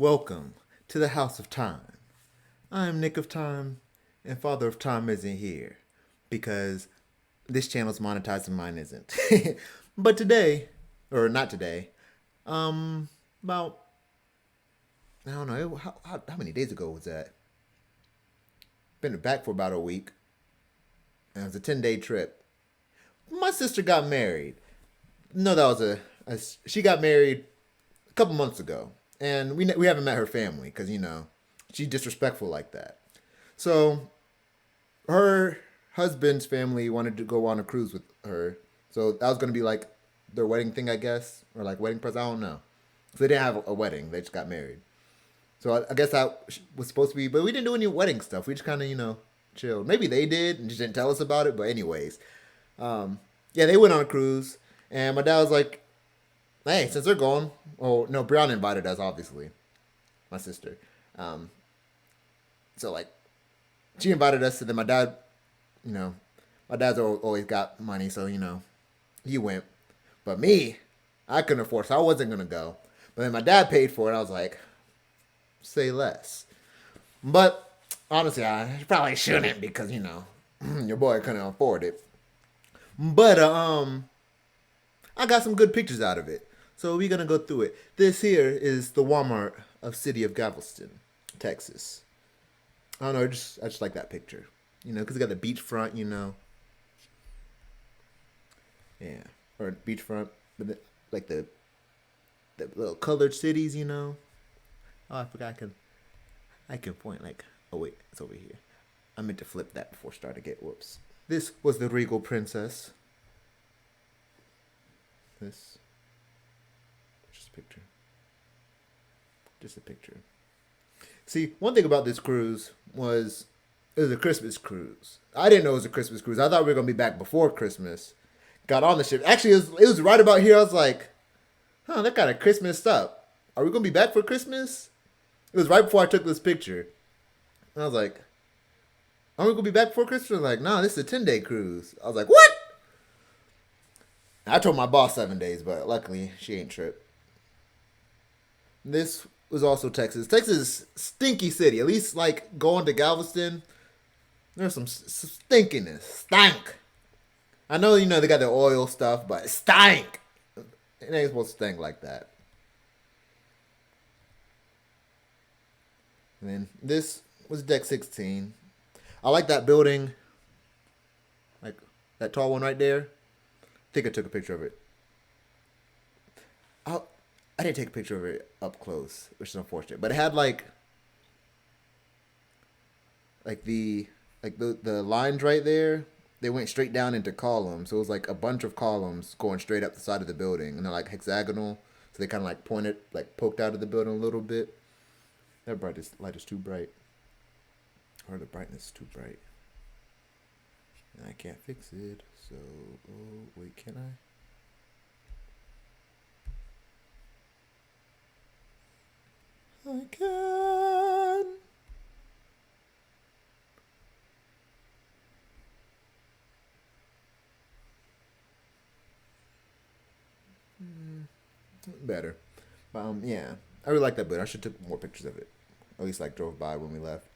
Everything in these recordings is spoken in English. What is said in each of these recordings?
Welcome to the House of Time. I am Nicoftyme, and Father of Time isn't here because this channel's monetized and mine isn't. But today, or not today, about I don't know how many days ago was that? Been back for about a week, and it was a 10-day trip. My sister got married. No, that was she got married a couple months ago, and we haven't met her family because she's disrespectful like that. So her husband's family wanted to go on a cruise with her, so that was gonna be like their wedding thing, I guess, or like wedding present. I don't know. So they didn't have a wedding; they just got married. So I guess that was supposed to be, but we didn't do any wedding stuff. We just kind of chilled. Maybe they did and just didn't tell us about it. But anyways, yeah, they went on a cruise, and my dad was like, "Hey, since they're going, oh no, Brown invited us, obviously, my sister. Um, so like, she invited us, and then my dad, you know, my dad's always got money, so he went. But me, I couldn't afford, so I wasn't gonna go. But then my dad paid for it. I was like, say less. But honestly, I probably shouldn't because your boy couldn't afford it. But I got some good pictures out of it. So we're gonna go through it. This here is the Walmart of City of Galveston, Texas. I don't know, I just like that picture. Because it got the beachfront, yeah, or beachfront, but like the little colored cities. Oh, I forgot I can point like, oh wait, it's over here. I meant to flip that before starting it. Whoops. This was the Regal Princess. This, just a picture. Just a picture. See, one thing about this cruise was it was a Christmas cruise. I didn't know it was a Christmas cruise. I thought we were gonna be back before Christmas. Got on the ship. Actually, it was right about here. I was like, huh, that kind of Christmas up. Are we gonna be back for Christmas? It was right before I took this picture. And I was like, are we gonna be back before Christmas? Like, nah, this is a 10-day cruise. I was like, what? I told my boss 7 days, but luckily she ain't tripped. This was also Texas. Texas, stinky city. At least like going to Galveston, there's some stinkiness. Stank. I know they got the oil stuff, but stank. It ain't supposed to stink like that. And then this was deck 16. I like that building, like that tall one right there. I think I took a picture of it. I I didn't take a picture of it up close, which is unfortunate. But it had like the lines right there. They went straight down into columns. So it was like a bunch of columns going straight up the side of the building, and they're like hexagonal. So they kind of like pointed, like poked out of the building a little bit. That light is too bright, or the brightness is too bright. And I can't fix it. So, oh wait, can I? I can. Better. But yeah, I really like that boat. I should took more pictures of it. At least like drove by when we left.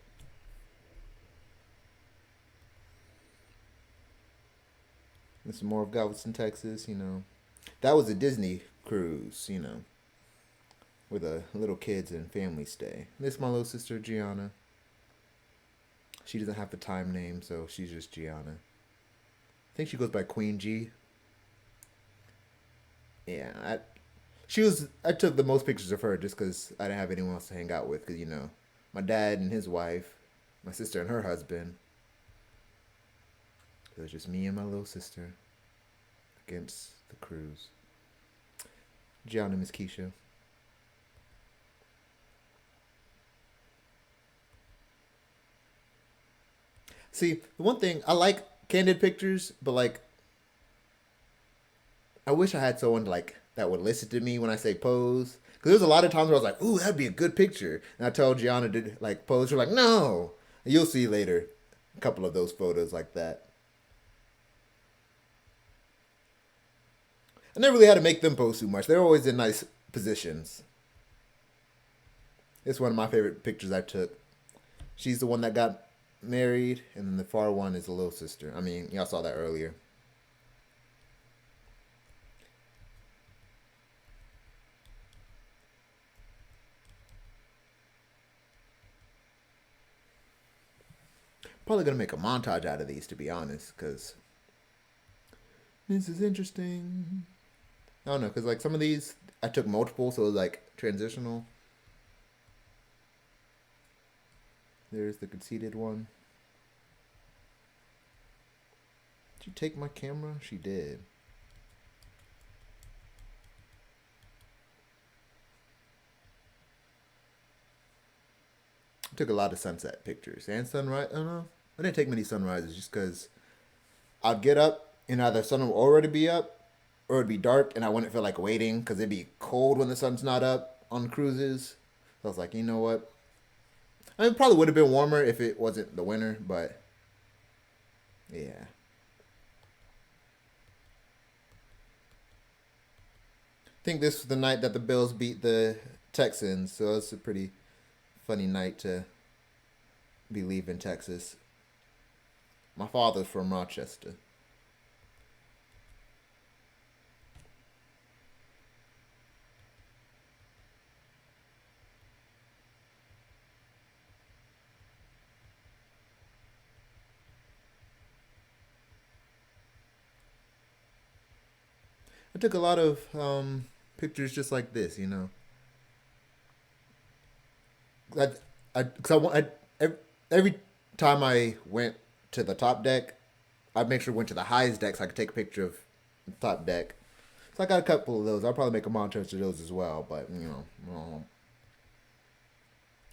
This is more of Galveston, Texas. That was a Disney cruise. Where the little kids and family stay. This is my little sister Gianna. She doesn't have the time name, so she's just Gianna. I think she goes by Queen G. Yeah, I took the most pictures of her just because I didn't have anyone else to hang out with. Because my dad and his wife, my sister and her husband. It was just me and my little sister against the cruise. Gianna, Miss Keisha. See, the one thing I like candid pictures, but like I wish I had someone like that would listen to me when I say pose. Because there's a lot of times where I was like, "Ooh, that'd be a good picture," and I told Gianna to like pose. She's like, "No." And you'll see later a couple of those photos like that. I never really had to make them pose too much. They're always in nice positions. It's one of my favorite pictures I took. She's the one that got married, and then the far one is the little sister. I mean, y'all saw that earlier. Probably gonna make a montage out of these, to be honest, because this is interesting. I don't know, because like some of these I took multiple, so it was like transitional. There's the conceited one. Did you take my camera? She did. I took a lot of sunset pictures and sunrise. I don't know. I didn't take many sunrises just because I'd get up and either the sun would already be up or it'd be dark and I wouldn't feel like waiting because it'd be cold when the sun's not up on cruises. So I was like, you know what? I mean, it probably would have been warmer if it wasn't the winter, but yeah. I think this was the night that the Bills beat the Texans, so it's a pretty funny night to be leaving Texas. My father's from Rochester. I took a lot of pictures just like this, you know. I, cause every time I went to the top deck, I'd make sure I went to the highest deck so I could take a picture of the top deck. So I got a couple of those. I'll probably make a montage of those as well. But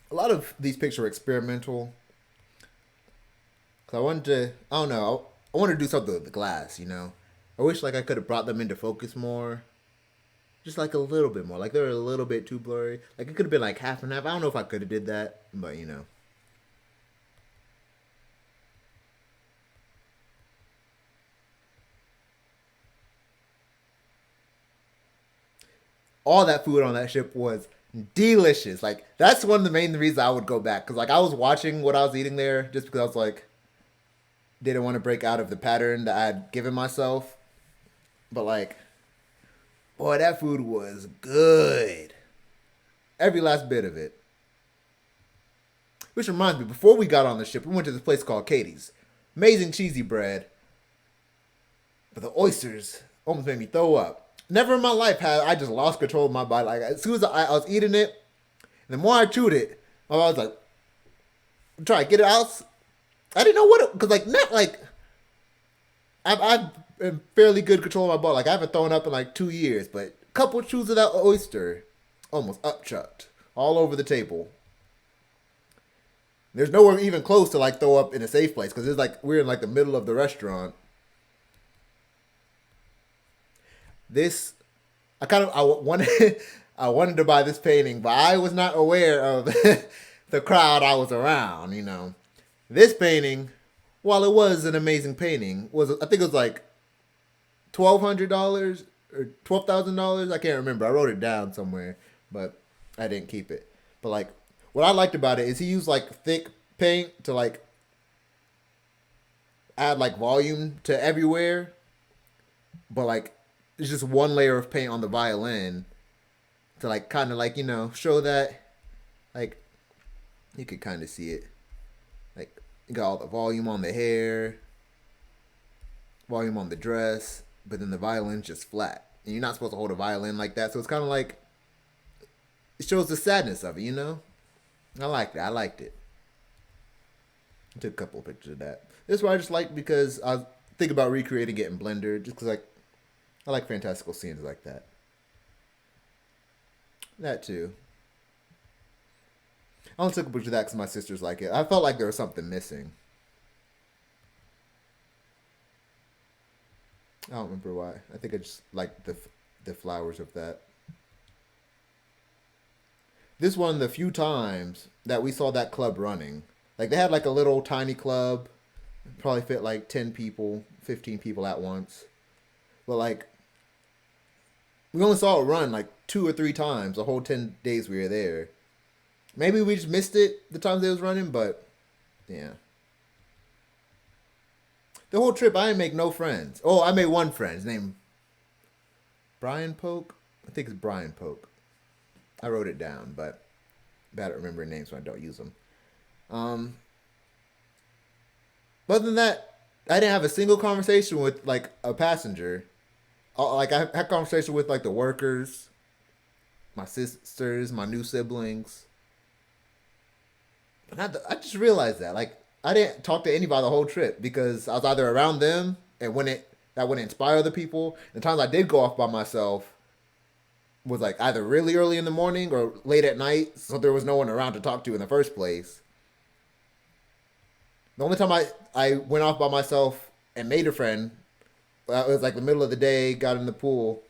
a lot of these pictures are experimental. Cause I wanted to, I don't know, I wanted to do something with the glass. You know, I wish like I could have brought them into focus more, just like a little bit more. Like they're a little bit too blurry. Like it could have been like half and half. I don't know if I could have did that, but you know. All that food on that ship was delicious. Like that's one of the main reasons I would go back because like I was watching what I was eating there just because I was like didn't want to break out of the pattern that I had given myself. But like, boy, that food was good. Every last bit of it. Which reminds me, before we got on the ship, we went to this place called Katie's. Amazing cheesy bread. But the oysters almost made me throw up. Never in my life had I just lost control of my body. Like as soon as I was eating it, and the more I chewed it, I was like, try to get it out. I didn't know what it, cause like not like I've in fairly good control of my body. Like I haven't thrown up in like 2 years, but a couple chews of that oyster, almost upchucked all over the table. There's nowhere even close to like throw up in a safe place because it's like we're in like the middle of the restaurant. This I wanted I wanted to buy this painting, but I was not aware of the crowd I was around. You know, this painting, while it was an amazing painting, was I think it was like $1,200 or $12,000. I can't remember. I wrote it down somewhere, but I didn't keep it. But like, what I liked about it is he used like thick paint to like add like volume to everywhere, but like it's just one layer of paint on the violin to like kind of like show that like you could kind of see it like you got all the volume on the hair, volume on the dress, but then the violin's just flat and you're not supposed to hold a violin like that, so it's kind of like it shows the sadness of it. I liked it. I liked it. I took a couple of pictures of that. This is what I just liked because I was thinking about recreating it in Blender just because like I like fantastical scenes like that. That too. I only took a picture of that because my sisters like it. I felt like there was something missing. I don't remember why. I think I just liked the flowers of that. This one of the few times that we saw that club running. Like they had like a little tiny club, probably fit like 10 people, 15 people at once. But like we only saw it run like 2 or 3 times the whole 10 days we were there. Maybe we just missed it the times they was running, but yeah. The whole trip, I didn't make no friends. Oh, I made one friend. His name Brian Polk. I think it's Brian Polk. I wrote it down, but bad at remembering names, so I don't use them. Um, but other than that, I didn't have a single conversation with like a passenger. Like I had conversation with like the workers, my sisters, my new siblings. But I just realized that like I didn't talk to anybody the whole trip because I was either around them and when it that wouldn't inspire other people. The times I did go off by myself was like either really early in the morning or late at night, so there was no one around to talk to in the first place. The only time I went off by myself and made a friend, it was like the middle of the day, got in the pool,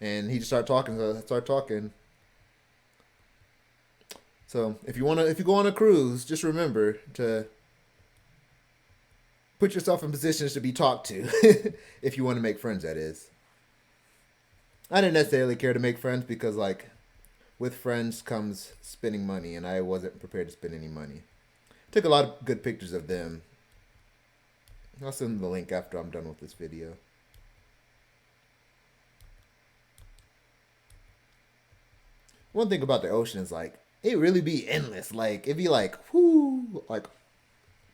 and he just started talking. So I started talking. So if you go on a cruise, just remember to put yourself in positions to be talked to, if you want to make friends. That is. I didn't necessarily care to make friends because like, with friends comes spending money, and I wasn't prepared to spend any money. Took a lot of good pictures of them. I'll send the link after I'm done with this video. One thing about the ocean is like it really be endless. Like it'd be like whoo, like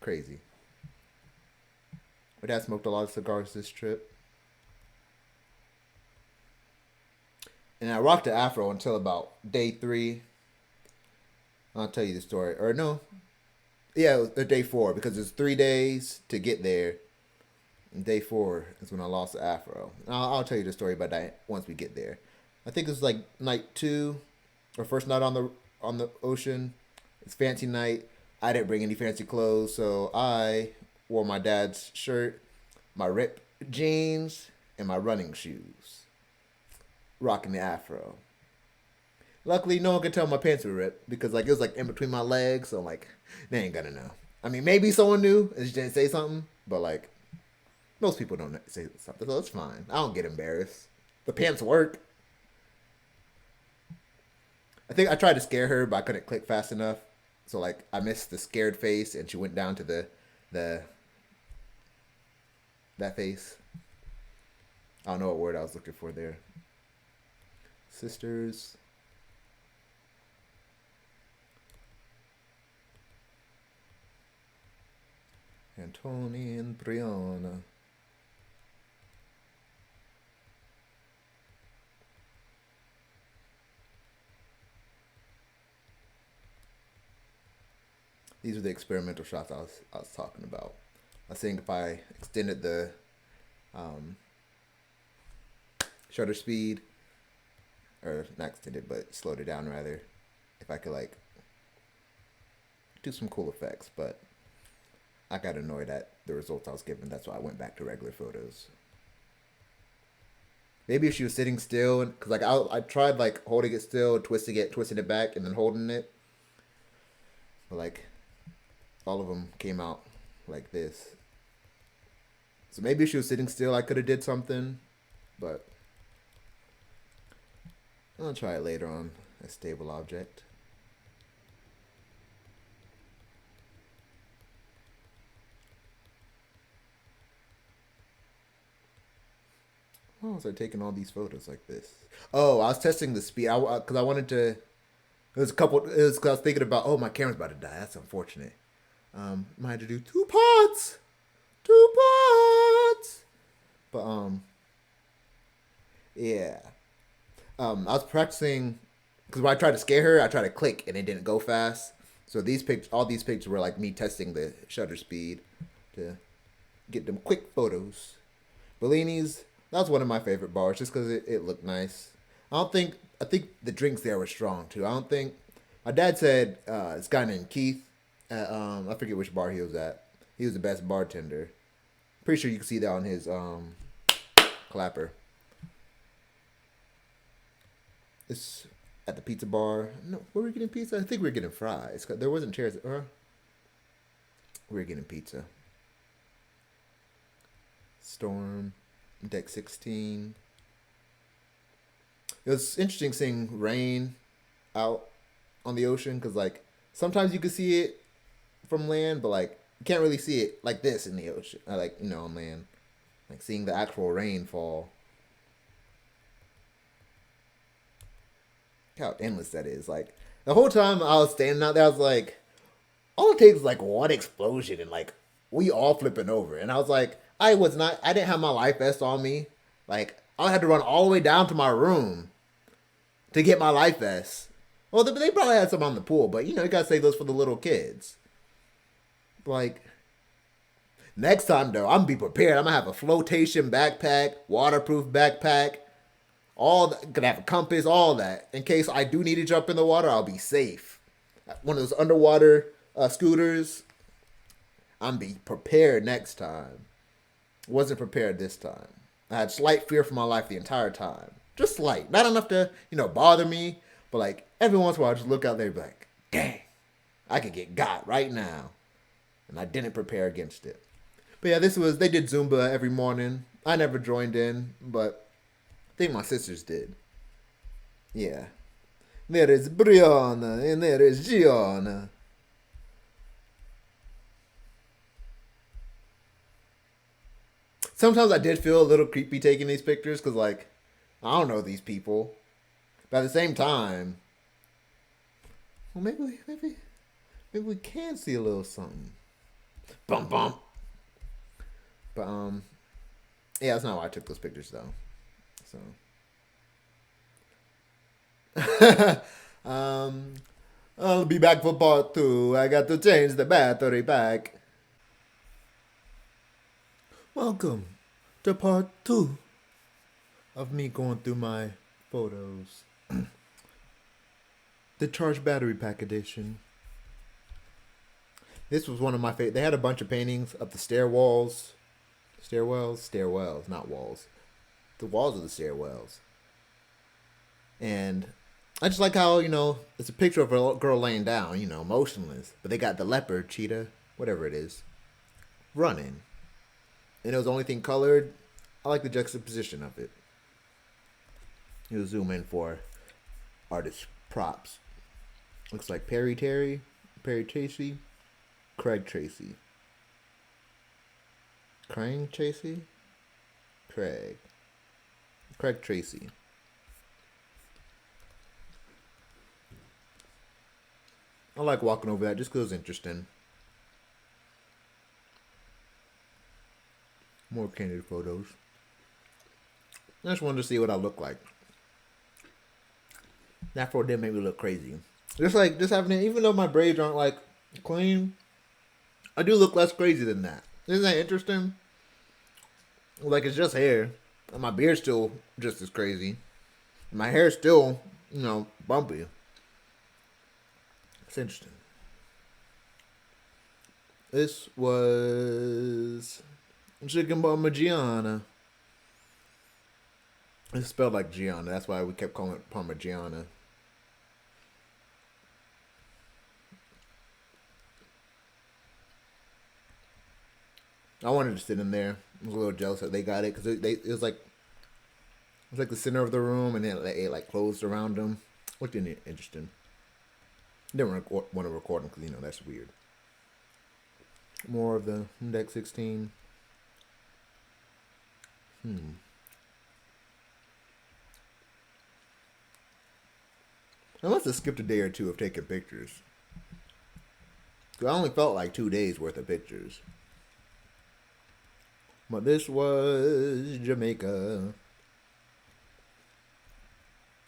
crazy. My dad smoked a lot of cigars this trip, and I rocked the afro until about day 3. I'll tell you the story. Or no, yeah, it was day 4 because it's 3 days to get there. And day 4 is when I lost the afro. I'll tell you the story about that once we get there. I think it was like night 2 or first night on the ocean. It's fancy night. I didn't bring any fancy clothes, so I wore my dad's shirt, my ripped jeans, and my running shoes, rocking the afro. Luckily, no one could tell my pants were ripped because like it was like in between my legs, so like they ain't gonna know. I mean, maybe someone knew and just didn't say something, but like most people don't say something, so it's fine. I don't get embarrassed. The pants work. I think I tried to scare her, but I couldn't click fast enough. So like I missed the scared face, and she went down to the that face. I don't know what word I was looking for there. Sisters. Antoni and Brianna. These are the experimental shots I was talking about. I think if I extended the um, shutter speed, or not extended, but slowed it down rather, if I could like do some cool effects, but I got annoyed at the results I was given. That's why I went back to regular photos. Maybe if she was sitting still, because like I tried like holding it still, twisting it back, and then holding it, but like all of them came out like this. So maybe if she was sitting still, I could have did something, but I'll try it later on a stable object. Why was I taking all these photos like this? Oh, I was testing the speed. Because I wanted to. It was a couple. It was because I was thinking about. Oh, my camera's about to die. That's unfortunate. Might have to do 2 parts. 2 parts. But yeah. I was practicing because when I tried to scare her, I tried to click and it didn't go fast. So all these pictures were like me testing the shutter speed to get them quick photos. Bellini's, that was one of my favorite bars just because it looked nice. I think the drinks there were strong too. I don't think, my dad said this guy named Keith, I forget which bar he was at. He was the best bartender. Pretty sure you can see that on his clapper. It's at the pizza bar. No, were we getting pizza? I think we were getting fries. There wasn't chairs. We were getting pizza. Storm, deck 16. It was interesting seeing rain out on the ocean because like Sometimes you can see it from land, but like you can't really see it like this in the ocean. Like on land, like seeing the actual rainfall. How endless that is! Like the whole time I was standing out there, I was like, all it takes is like one explosion and like we all flipping over. And I was like, I didn't have my life vest on me. Like I had to run all the way down to my room to get my life vest. Well, they probably had some on the pool, but you gotta save those for the little kids. Like next time though, I'm gonna be prepared. I'm gonna have a flotation backpack, waterproof backpack, gonna have a compass, all that in case I do need to jump in the water. I'll be safe. One of those underwater scooters. I'm be prepared next time. Wasn't prepared this time. I had slight fear for my life the entire time. Just slight. Not enough to, bother me. But like every once in a while I just look out there and be like, dang, I could get got right now. And I didn't prepare against it. But yeah, they did Zumba every morning. I never joined in, but I think my sisters did. Yeah. There is Brianna and there is Gianna. Sometimes I did feel a little creepy taking these pictures because, like, I don't know these people. But at the same time, well, maybe we can see a little something. Bum bum. But yeah, that's not why I took those pictures though. So, I'll be back for part 2. I got to change the battery pack. Welcome to part 2 of me going through my photos. The charged battery pack edition. This was one of my favorite. They had a bunch of paintings up the stairwells, not walls. The walls of the stairwells. And I just like how, it's a picture of a girl laying down, motionless. But they got the leopard, cheetah, whatever it is, running. And it was the only thing colored. I like the juxtaposition of it. You'll zoom in for artist props. Looks like Perry Tracy, Craig Tracy. Craig Tracy? Craig Tracy. I like walking over that just because it's interesting. More candid photos. I just wanted to see what I look like. That photo didn't make me look crazy. Just having it, even though my braids aren't like clean, I do look less crazy than that. Isn't that interesting? Like it's just hair. And my beard's still just as crazy. My hair's still, bumpy. It's interesting. This was Chicken Parmigiana. It's spelled like Gianna. That's why we kept calling it Parmigiana. I wanted to sit in there. I was a little jealous that they got it because it was like the center of the room, and then it like closed around them. Looked interesting. Didn't want to record them because that's weird. More of the Deck 16. I must have skipped a day or two of taking pictures. I only felt like 2 days worth of pictures. But this was Jamaica.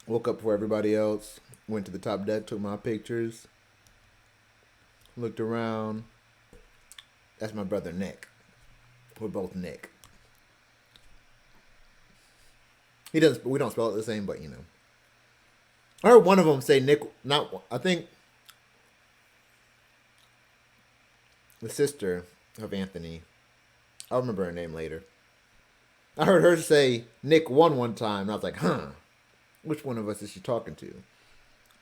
Woke up for everybody else. Went to the top deck, took my pictures. Looked around. That's my brother Nick. We're both Nick. We don't spell it the same, but I heard one of them say Nick. I think the sister of Anthony. I'll remember her name later. I heard her say Nick one time, and I was like, huh, which one of us is she talking to?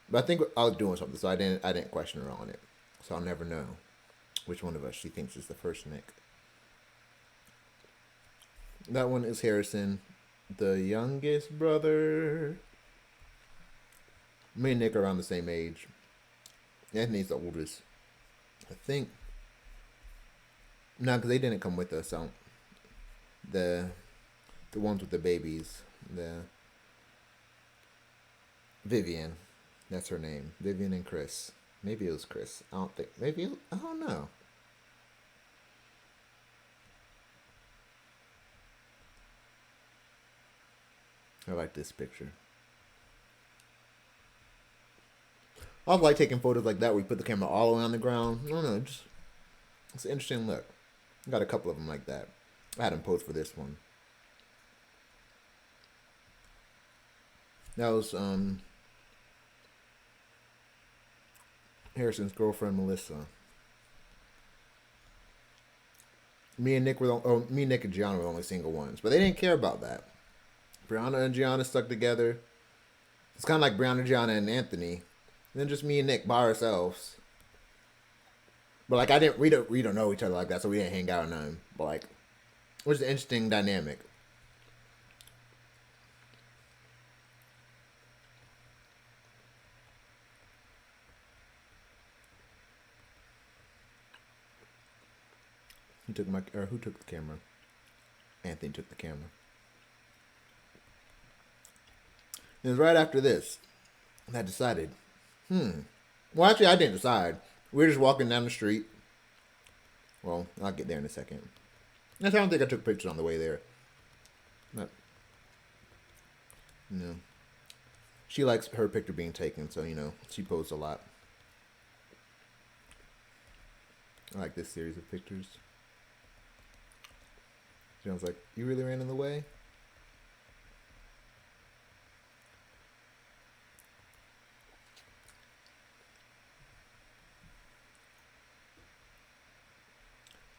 But I think I was doing something, so I didn't question her on it. So I'll never know which one of us she thinks is the first Nick. That one is Harrison, the youngest brother. Me and Nick are around the same age. Anthony's the oldest. I think. No, because they didn't come with us. So the ones with the babies, the Vivian, that's her name. Vivian and Chris. Maybe it was Chris. I don't think. Maybe I don't know. I like this picture. I like taking photos like that where you put the camera all the way on the ground. I don't know, just it's an interesting look. I got a couple of them like that. I had them posed for this one. That was Harrison's girlfriend Melissa. Me and Nick and Gianna were the only single ones, but they didn't care about that. Brianna and Gianna stuck together. It's kind of like Brianna, Gianna, and Anthony. And then just me and Nick by ourselves. But like we don't know each other like that, so we didn't hang out or nothing. But like, it was an interesting dynamic. Who took the camera? Anthony took the camera. It was right after this, and I decided, Well, actually, I didn't decide. We were just walking down the street. Well, I'll get there in a second. I don't think I took pictures on the way there. But, she likes her picture being taken, so, she posts a lot. I like this series of pictures. John's like, you really ran in the way?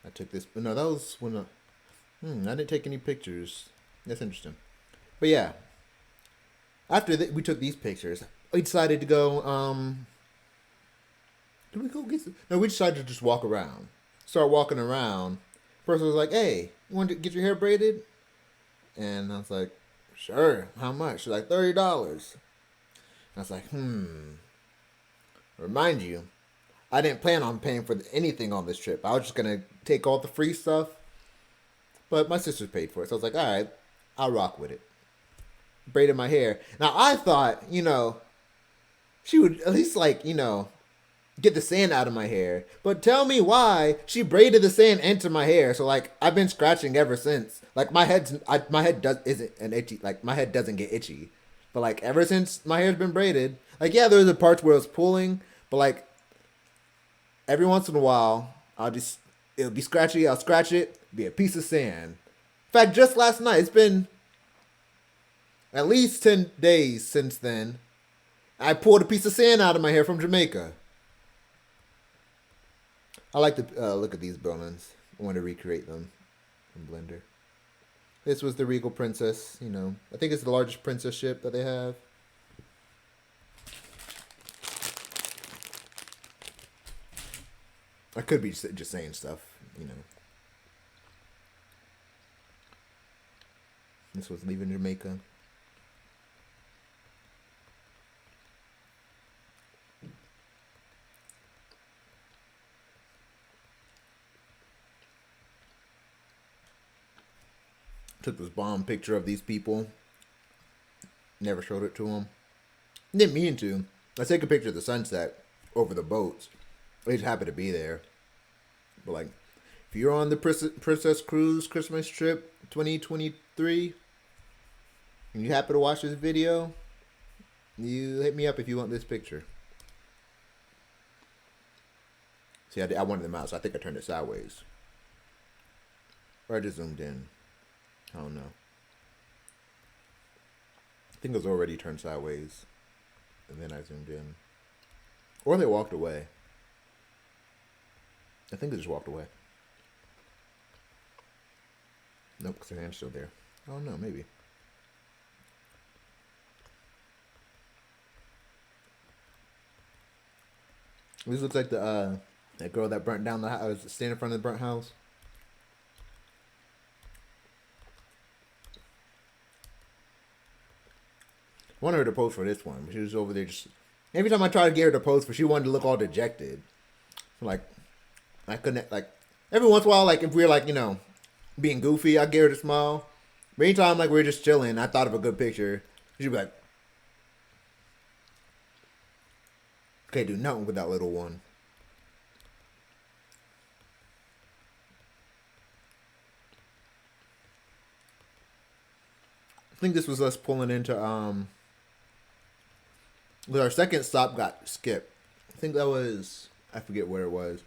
I took this. No, that was when I didn't take any pictures. That's interesting. But yeah, after we took these pictures, we decided to go. Did we go get? No, we decided to just walk around. Start walking around. Person was like, "Hey, you want to get your hair braided?" And I was like, "Sure. How much?" She's like, $30. I was like, Remind you, I didn't plan on paying for anything on this trip. I was just gonna take all the free stuff, but my sister paid for it, so I was like, all right, I'll rock with it. Braided my hair. Now I thought, she would at least get the sand out of my hair. But tell me why she braided the sand into my hair. So I've been scratching ever since. My head isn't an itchy. My head doesn't get itchy. But ever since my hair's been braided, yeah, there's the parts where it was pulling, but every once in a while, it'll be scratchy. I'll scratch it, be a piece of sand. In fact, just last night, it's been at least 10 days since then. I pulled a piece of sand out of my hair from Jamaica. I like to look at these buildings. I want to recreate them in Blender. This was the Regal Princess. I think it's the largest princess ship that they have. I could be just saying stuff, This was leaving Jamaica. Took this bomb picture of these people. Never showed it to them. Didn't mean to. I take a picture of the sunset over the boats. They just happened to be there. But if you're on the Princess Cruise Christmas trip 2023 and you happen to watch this video, you hit me up if you want this picture. See, I wanted them out, so I think I turned it sideways. Or I just zoomed in. I don't know. I think it was already turned sideways. And then I zoomed in. Or they walked away. I think they just walked away. Nope, because their hand's still there. Oh no, maybe. This looks like the that girl that burnt down the house, standing in front of the burnt house. I wanted her to pose for this one, but she was over there just Every time I tried to get her to pose for, she wanted to look all dejected. Like, I couldn't, like, every once in a while, like, if we were, like, being goofy, I'd get her to smile. But anytime, like, we were just chilling, I thought of a good picture, she'd be like, can't do nothing with that little one. I think this was us pulling into, our second stop got skipped. I think that was, I forget where it was.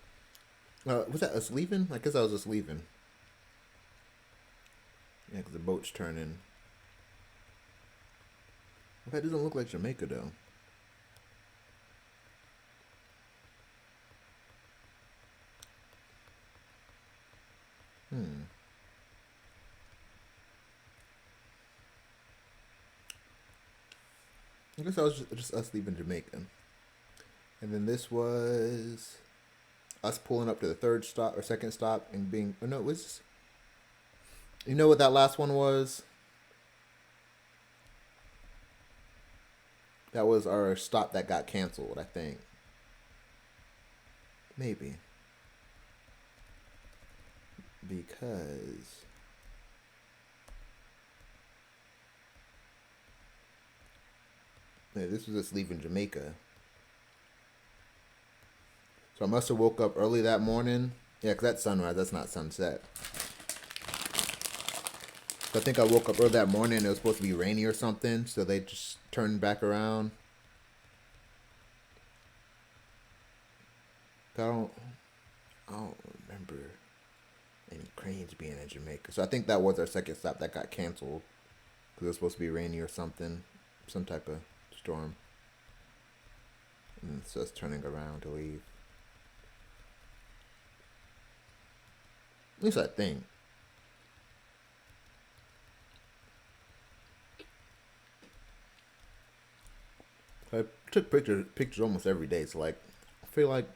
Was that us leaving? I guess I was just leaving. Yeah, because the boat's turning. That doesn't look like Jamaica, though. I guess that was just us leaving Jamaica. And then this was us pulling up to the third stop or second stop and being. Oh no, it was. You know what that last one was? That was our stop that got canceled, I think. Maybe. Because. Yeah, this was us leaving Jamaica. So I must have woke up early that morning. Yeah, because that's sunrise. That's not sunset. So I think I woke up early that morning. It was supposed to be rainy or something. So they just turned back around. I don't remember any cranes being in Jamaica. So I think that was our second stop that got canceled. Because it was supposed to be rainy or something. Some type of storm. And so it's turning around to leave. At least I think. I took pictures almost every day, so like I feel like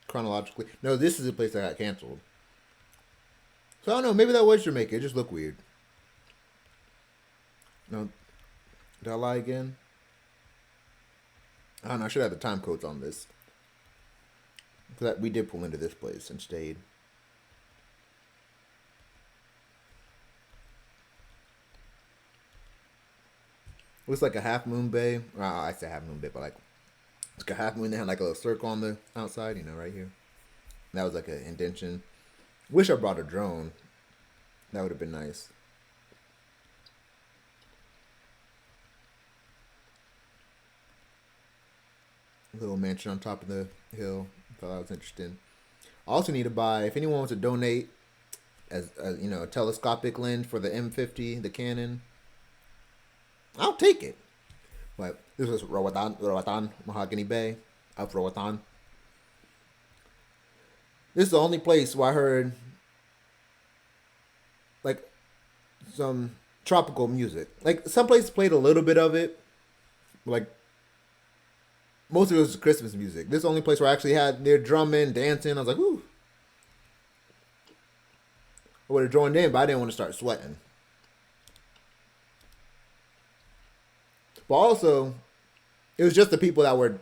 chronologically. No, this is the place that got canceled. So I don't know, maybe that was Jamaica. It just looked weird. No, did I lie again? I don't know, I should have the time codes on this. Because we did pull into this place and stayed. It was like a half moon bay. Well, I say half moon bay, but like it's like a half moon. They had like a little circle on the outside, right here. And that was like an indention. Wish I brought a drone. That would have been nice. A little mansion on top of the hill. Thought that was interesting. I also need to buy, if anyone wants to donate as a telescopic lens for the M50, the Canon. I'll take it. But this was Roatan, Mahogany Bay, up Roatan. This is the only place where I heard like some tropical music. Like some places played a little bit of it. Like most of it was Christmas music. This is the only place where I actually had their drumming, dancing. I was like, ooh. I would have joined in, but I didn't want to start sweating. But also, it was just the people that were,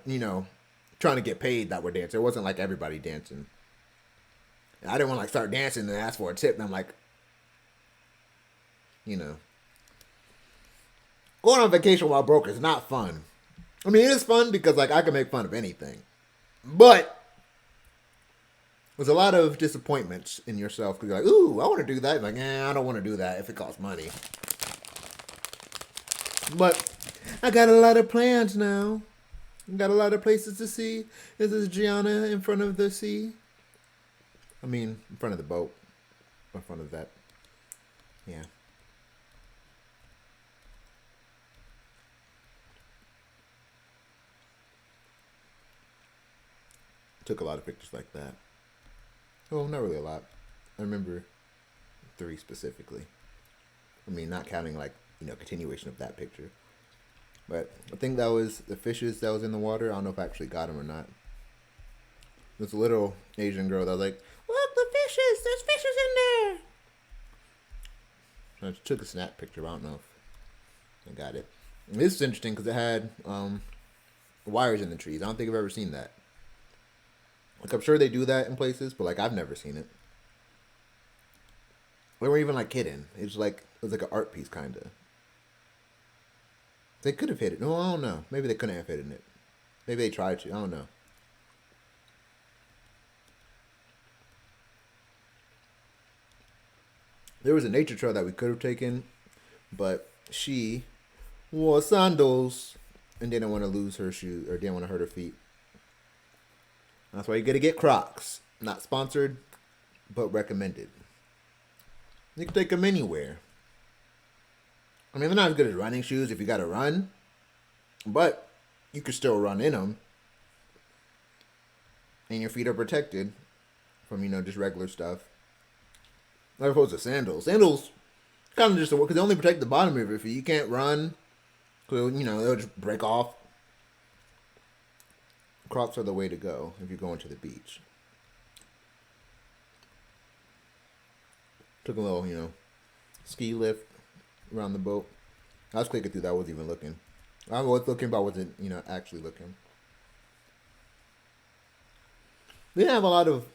trying to get paid that were dancing. It wasn't like everybody dancing. And I didn't want to like start dancing and ask for a tip. And I'm like, going on vacation while broke is not fun. I mean, it is fun because like I can make fun of anything. But there's a lot of disappointments in yourself because you're like, ooh, I want to do that. You're like, I don't want to do that if it costs money. But I got a lot of plans now. Got a lot of places to see. This is Gianna in front of the sea. I mean, in front of the boat. In front of that. Yeah. Took a lot of pictures like that. Oh, not really a lot. I remember 3 specifically. I mean, not counting like, continuation of that picture. But I think that was the fishes that was in the water. I don't know if I actually got them or not. This little Asian girl that was like, look, the fishes! There's fishes in there! I took a snap picture, but I don't know if I got it. And this is interesting because it had wires in the trees. I don't think I've ever seen that. Like I'm sure they do that in places, but like I've never seen it. They weren't even like kidding. It was like an art piece kind of. They could have hit it. No, I don't know. Maybe they couldn't have hit it. Maybe they tried to. I don't know. There was a nature trail that we could have taken, but she wore sandals and didn't want to lose her shoe or didn't want to hurt her feet. That's why you gotta get Crocs. Not sponsored, but recommended. You can take them anywhere. I mean, they're not as good as running shoes if you gotta run, but you can still run in them, and your feet are protected from just regular stuff. As opposed to sandals. Sandals kind of just because they only protect the bottom of your feet. You can't run, because they'll just break off. Crocs are the way to go if you're going to the beach. Took a little, ski lift around the boat. I was clicking through that. I wasn't even looking. I was looking, but I wasn't, actually looking. We didn't have a lot of,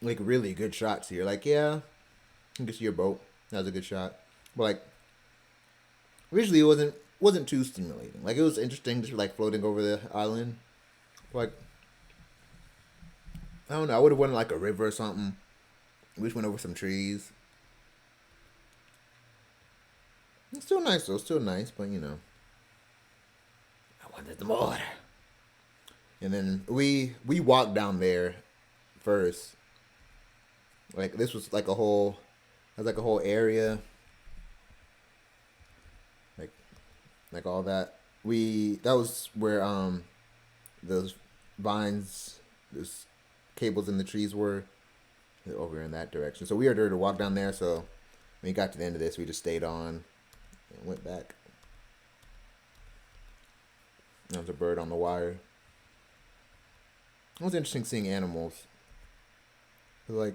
like, really good shots here. Like, yeah, you can see your boat. That was a good shot. But, like, visually it wasn't too stimulating. Like, it was interesting just, like, floating over the island. Like, I don't know. I would have wanted, like, a river or something. We just went over some trees. It's still nice, though. Still nice, but, I wanted the more. And then we walked down there first. Like, this was like a whole area. Like all that. That was where those vines, those cables in the trees were over in that direction. So we were there to walk down there. So when we got to the end of this, we just stayed on and went back. There was a bird on the wire. It was interesting seeing animals. Like,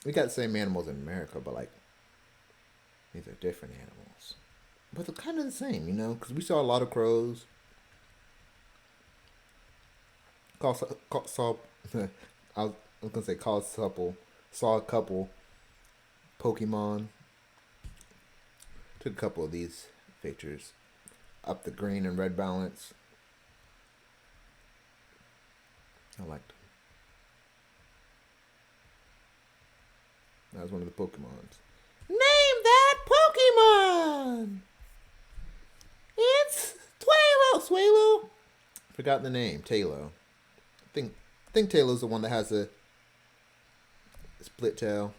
we got the same animals in America, but like, these are different animals. But they're kind of the same, because we saw a lot of crows. Saw I was gonna say saw a couple Pokemon. Took a couple of these pictures. Up the green and red balance. I liked them. That was one of the Pokemons. Name that Pokemon! It's Swalo. Forgot the name. Talo. I think Talo's the one that has a split tail.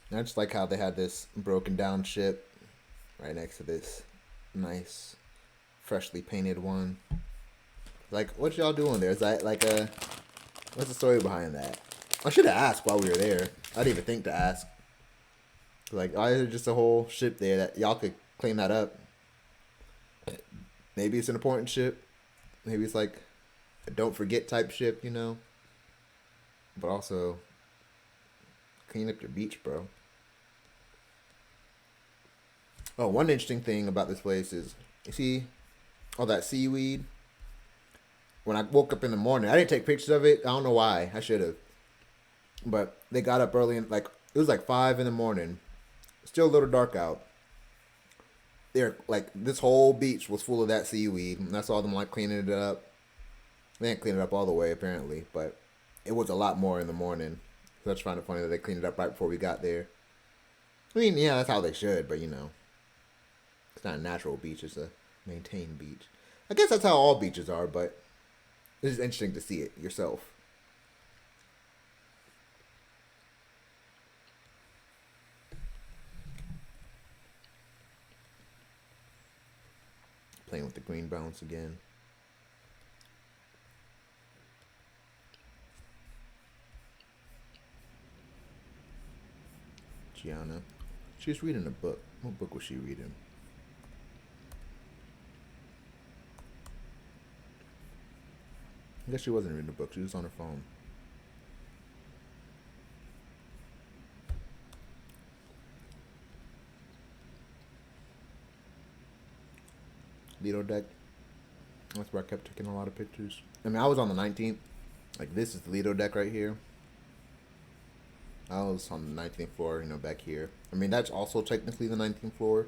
And I just like how they had this broken down ship right next to this nice, freshly painted one. Like, what y'all doing there? Is that like what's the story behind that? I should have asked while we were there. I didn't even think to ask. Like, why is there just a whole ship there that y'all could clean that up? Maybe it's an important ship. Maybe it's like a don't forget type ship, But also, clean up your beach, bro. Oh, one interesting thing about this place is, you see all that seaweed? When I woke up in the morning, I didn't take pictures of it. I don't know why. I should have. But they got up early, and it was like 5 in the morning. Still a little dark out. This whole beach was full of that seaweed. And I saw them cleaning it up. They didn't clean it up all the way, apparently. But it was a lot more in the morning. So that's kind of funny that they cleaned it up right before we got there. I mean, yeah, that's how they should, but it's not a natural beach, it's a maintained beach. I guess that's how all beaches are, but it's just interesting to see it yourself. Playing with the green bounce again. Gianna. She's reading a book. What book was she reading? I guess she wasn't reading the book. She was on her phone. Lido deck. That's where I kept taking a lot of pictures. I mean, I was on the 19th. Like, this is the Lido deck right here. I was on the 19th floor, back here. I mean, that's also technically the 19th floor.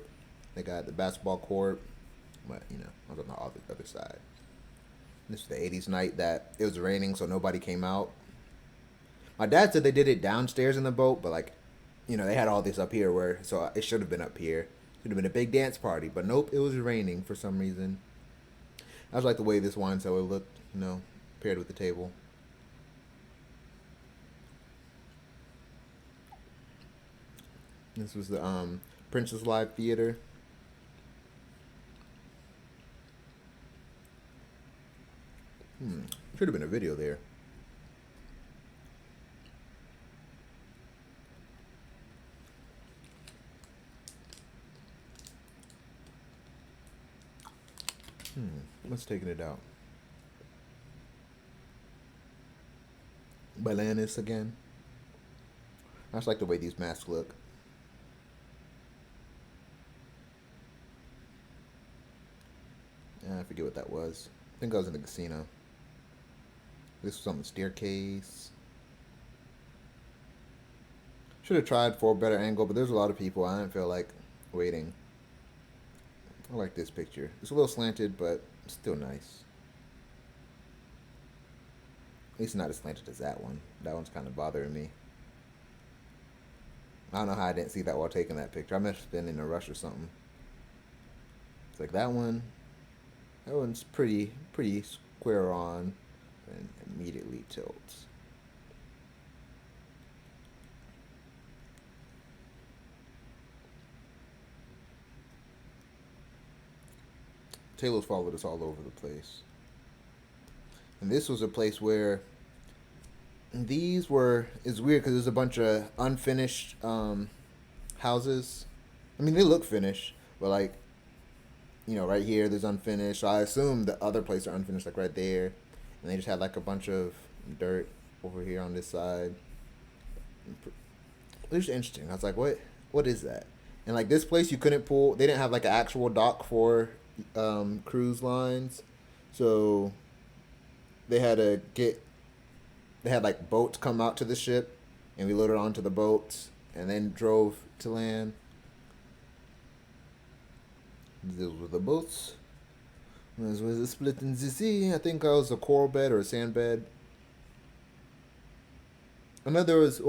They got the basketball court. But, I was on the other side. This is the 80s night that it was raining, so nobody came out. My dad said they did it downstairs in the boat, but, like, they had all this up here so it should have been up here. Should have been a big dance party, but nope, it was raining for some reason. I just like the way this wine cellar looked, paired with the table. This was the Princess Live Theater. Should have been a video there. What's taking it out? Bailanis again. I just like the way these masks look. I forget what that was. I think I was in the casino. This was on the staircase. Should have tried for a better angle, but there's a lot of people. I didn't feel like waiting. I like this picture. It's a little slanted, but still nice. At least not as slanted as that one. That one's kind of bothering me. I don't know how I didn't see that while taking that picture. I must have been in a rush or something. It's like that one. That one's pretty square on, and immediately tilts. Taylor's followed us all over the place. And this was a place where it's weird because there's a bunch of unfinished houses. I mean, they look finished, but like, right here there's unfinished. So I assume the other places are unfinished, like right there. And they just had like a bunch of dirt over here on this side. It was interesting. I was like, what is that? And like this place you couldn't pull. They didn't have like an actual dock for cruise lines, so they had like boats come out to the ship, and we loaded onto the boats and then drove to land. Those were the boats. This was a split in the sea. I think that was a coral bed or a sand bed. And then there was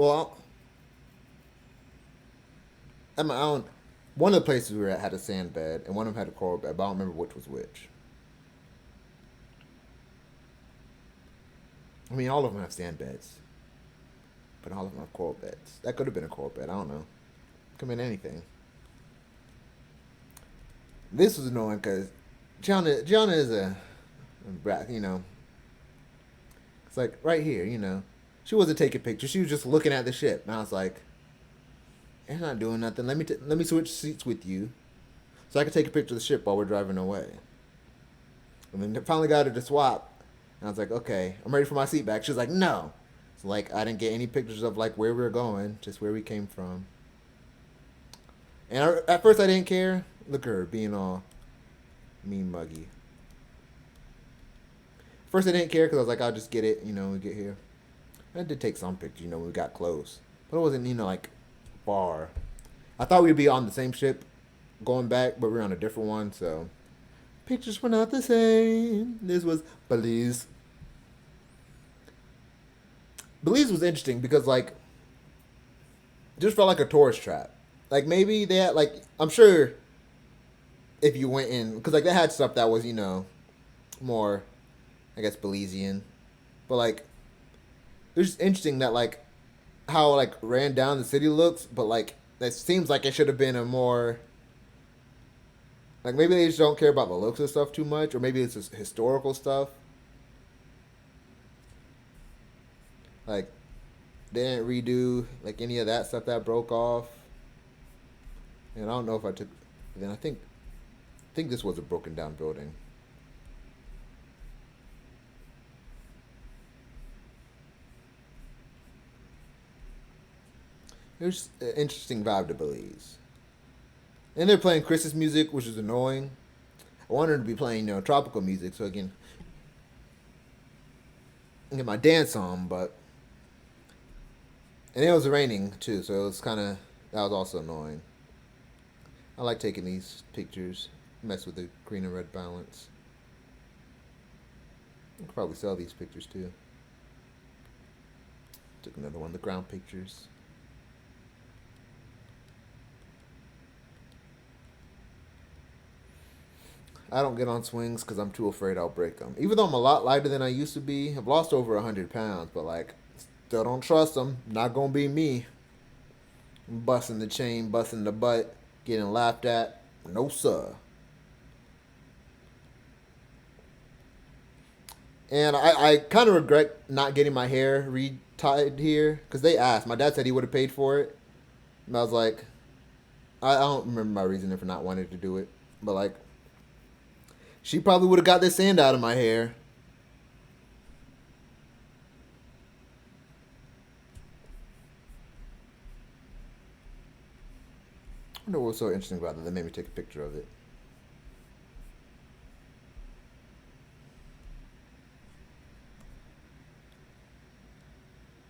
one of the places we were at had a sand bed, and one of them had a coral bed, but I don't remember which was which. I mean, all of them have sand beds, but all of them have coral beds. That could have been a coral bed. I don't know. Could have been anything. This was annoying because Gianna is a brat, It's like right here, She wasn't taking pictures. She was just looking at the ship, and I was like, "You're not doing nothing. Let me switch seats with you, so I can take a picture of the ship while we're driving away." And then finally got her to swap, and I was like, "Okay, I'm ready for my seat back." She was like, "No." So like I didn't get any pictures of like where we were going, just where we came from. And at first I didn't care. Look at her being all mean muggy. First I didn't care because I was like, I'll just get it, when we get here. And I did take some pictures, when we got close. But it wasn't, like far. I thought we'd be on the same ship going back, but we were on a different one, so pictures were not the same. This was Belize. Belize was interesting because like just felt like a tourist trap. Like maybe they had like I'm sure if you went in because like they had stuff that was more I guess Belizean, but like it was just interesting that like how like ran down the city looks, but like that seems like it should have been a more like maybe they just don't care about the looks of stuff too much, or maybe it's just historical stuff. Like they didn't redo like any of that stuff that broke off. And I don't know if I took. Then I think this was a broken down building. It was an interesting vibe to Belize. And they're playing Christmas music, which is annoying. I wanted to be playing, tropical music so I can get my dance on, but and it was raining too, so it was kind of that was also annoying. I like taking these pictures, mess with the green and red balance. I could probably sell these pictures too. Took another one, the ground pictures. I don't get on swings because I'm too afraid I'll break them. Even though I'm a lot lighter than I used to be, I've lost over 100 pounds, but like, still don't trust them. Not gonna be me. Busting the chain, busting the butt, getting laughed at. No sir. And I kind of regret not getting my hair retied here because they asked. My dad said he would have paid for it. And I was like, I don't remember my reasoning for not wanting to do it. But like, she probably would have got this sand out of my hair. I wonder what was so interesting about it that made me take a picture of it.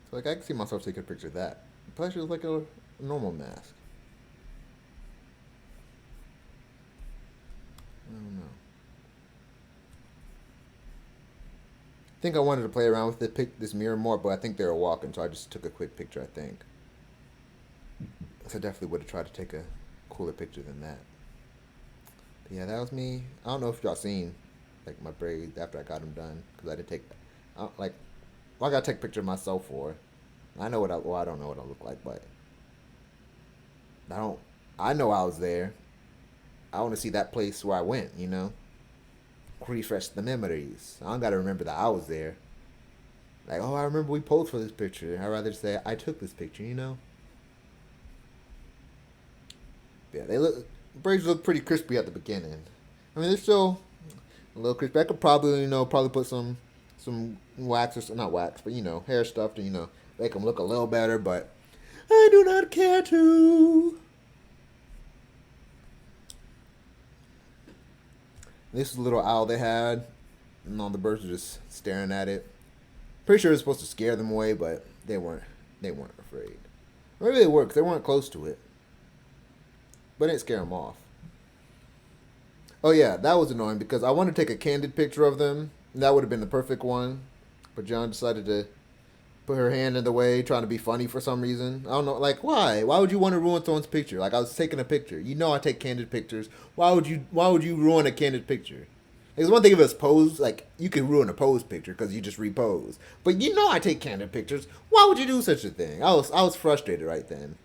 So like, I can see myself taking a picture of that. Plus, it was like a normal mask. I don't know. I think I wanted to play around with this mirror more, but I think they were walking, so I just took a quick picture. I think. So I definitely would have tried to take a cooler picture than that. But yeah, that was me. I don't know if y'all seen like my braids after I got them done because I did take. Like, well, I gotta take a picture of myself for. I know what I. Well, I don't know what I look like, but I don't. I know I was there. I want to see that place where I went. Refresh the memories. I don't gotta remember that I was there. Like, oh, I remember we posed for this picture. I'd rather say I took this picture. Yeah, they look braids look pretty crispy at the beginning. I mean, they're still a little crispy. I could probably, probably put some wax or not wax, but hair stuff to make them look a little better. But I do not care to. This is a little owl they had, and all the birds were just staring at it. Pretty sure it was supposed to scare them away, but they weren't. They weren't afraid. Or maybe they were, 'cause they weren't close to it. But it didn't scare them off. Oh yeah, that was annoying because I wanted to take a candid picture of them. And that would have been the perfect one. But John decided to put her hand in the way, trying to be funny for some reason. I don't know, like why? Why would you want to ruin someone's picture? Like I was taking a picture. I take candid pictures. Why would you ruin a candid picture? It's one thing if it's posed, like you can ruin a pose picture because you just repose. But I take candid pictures. Why would you do such a thing? I was frustrated right then.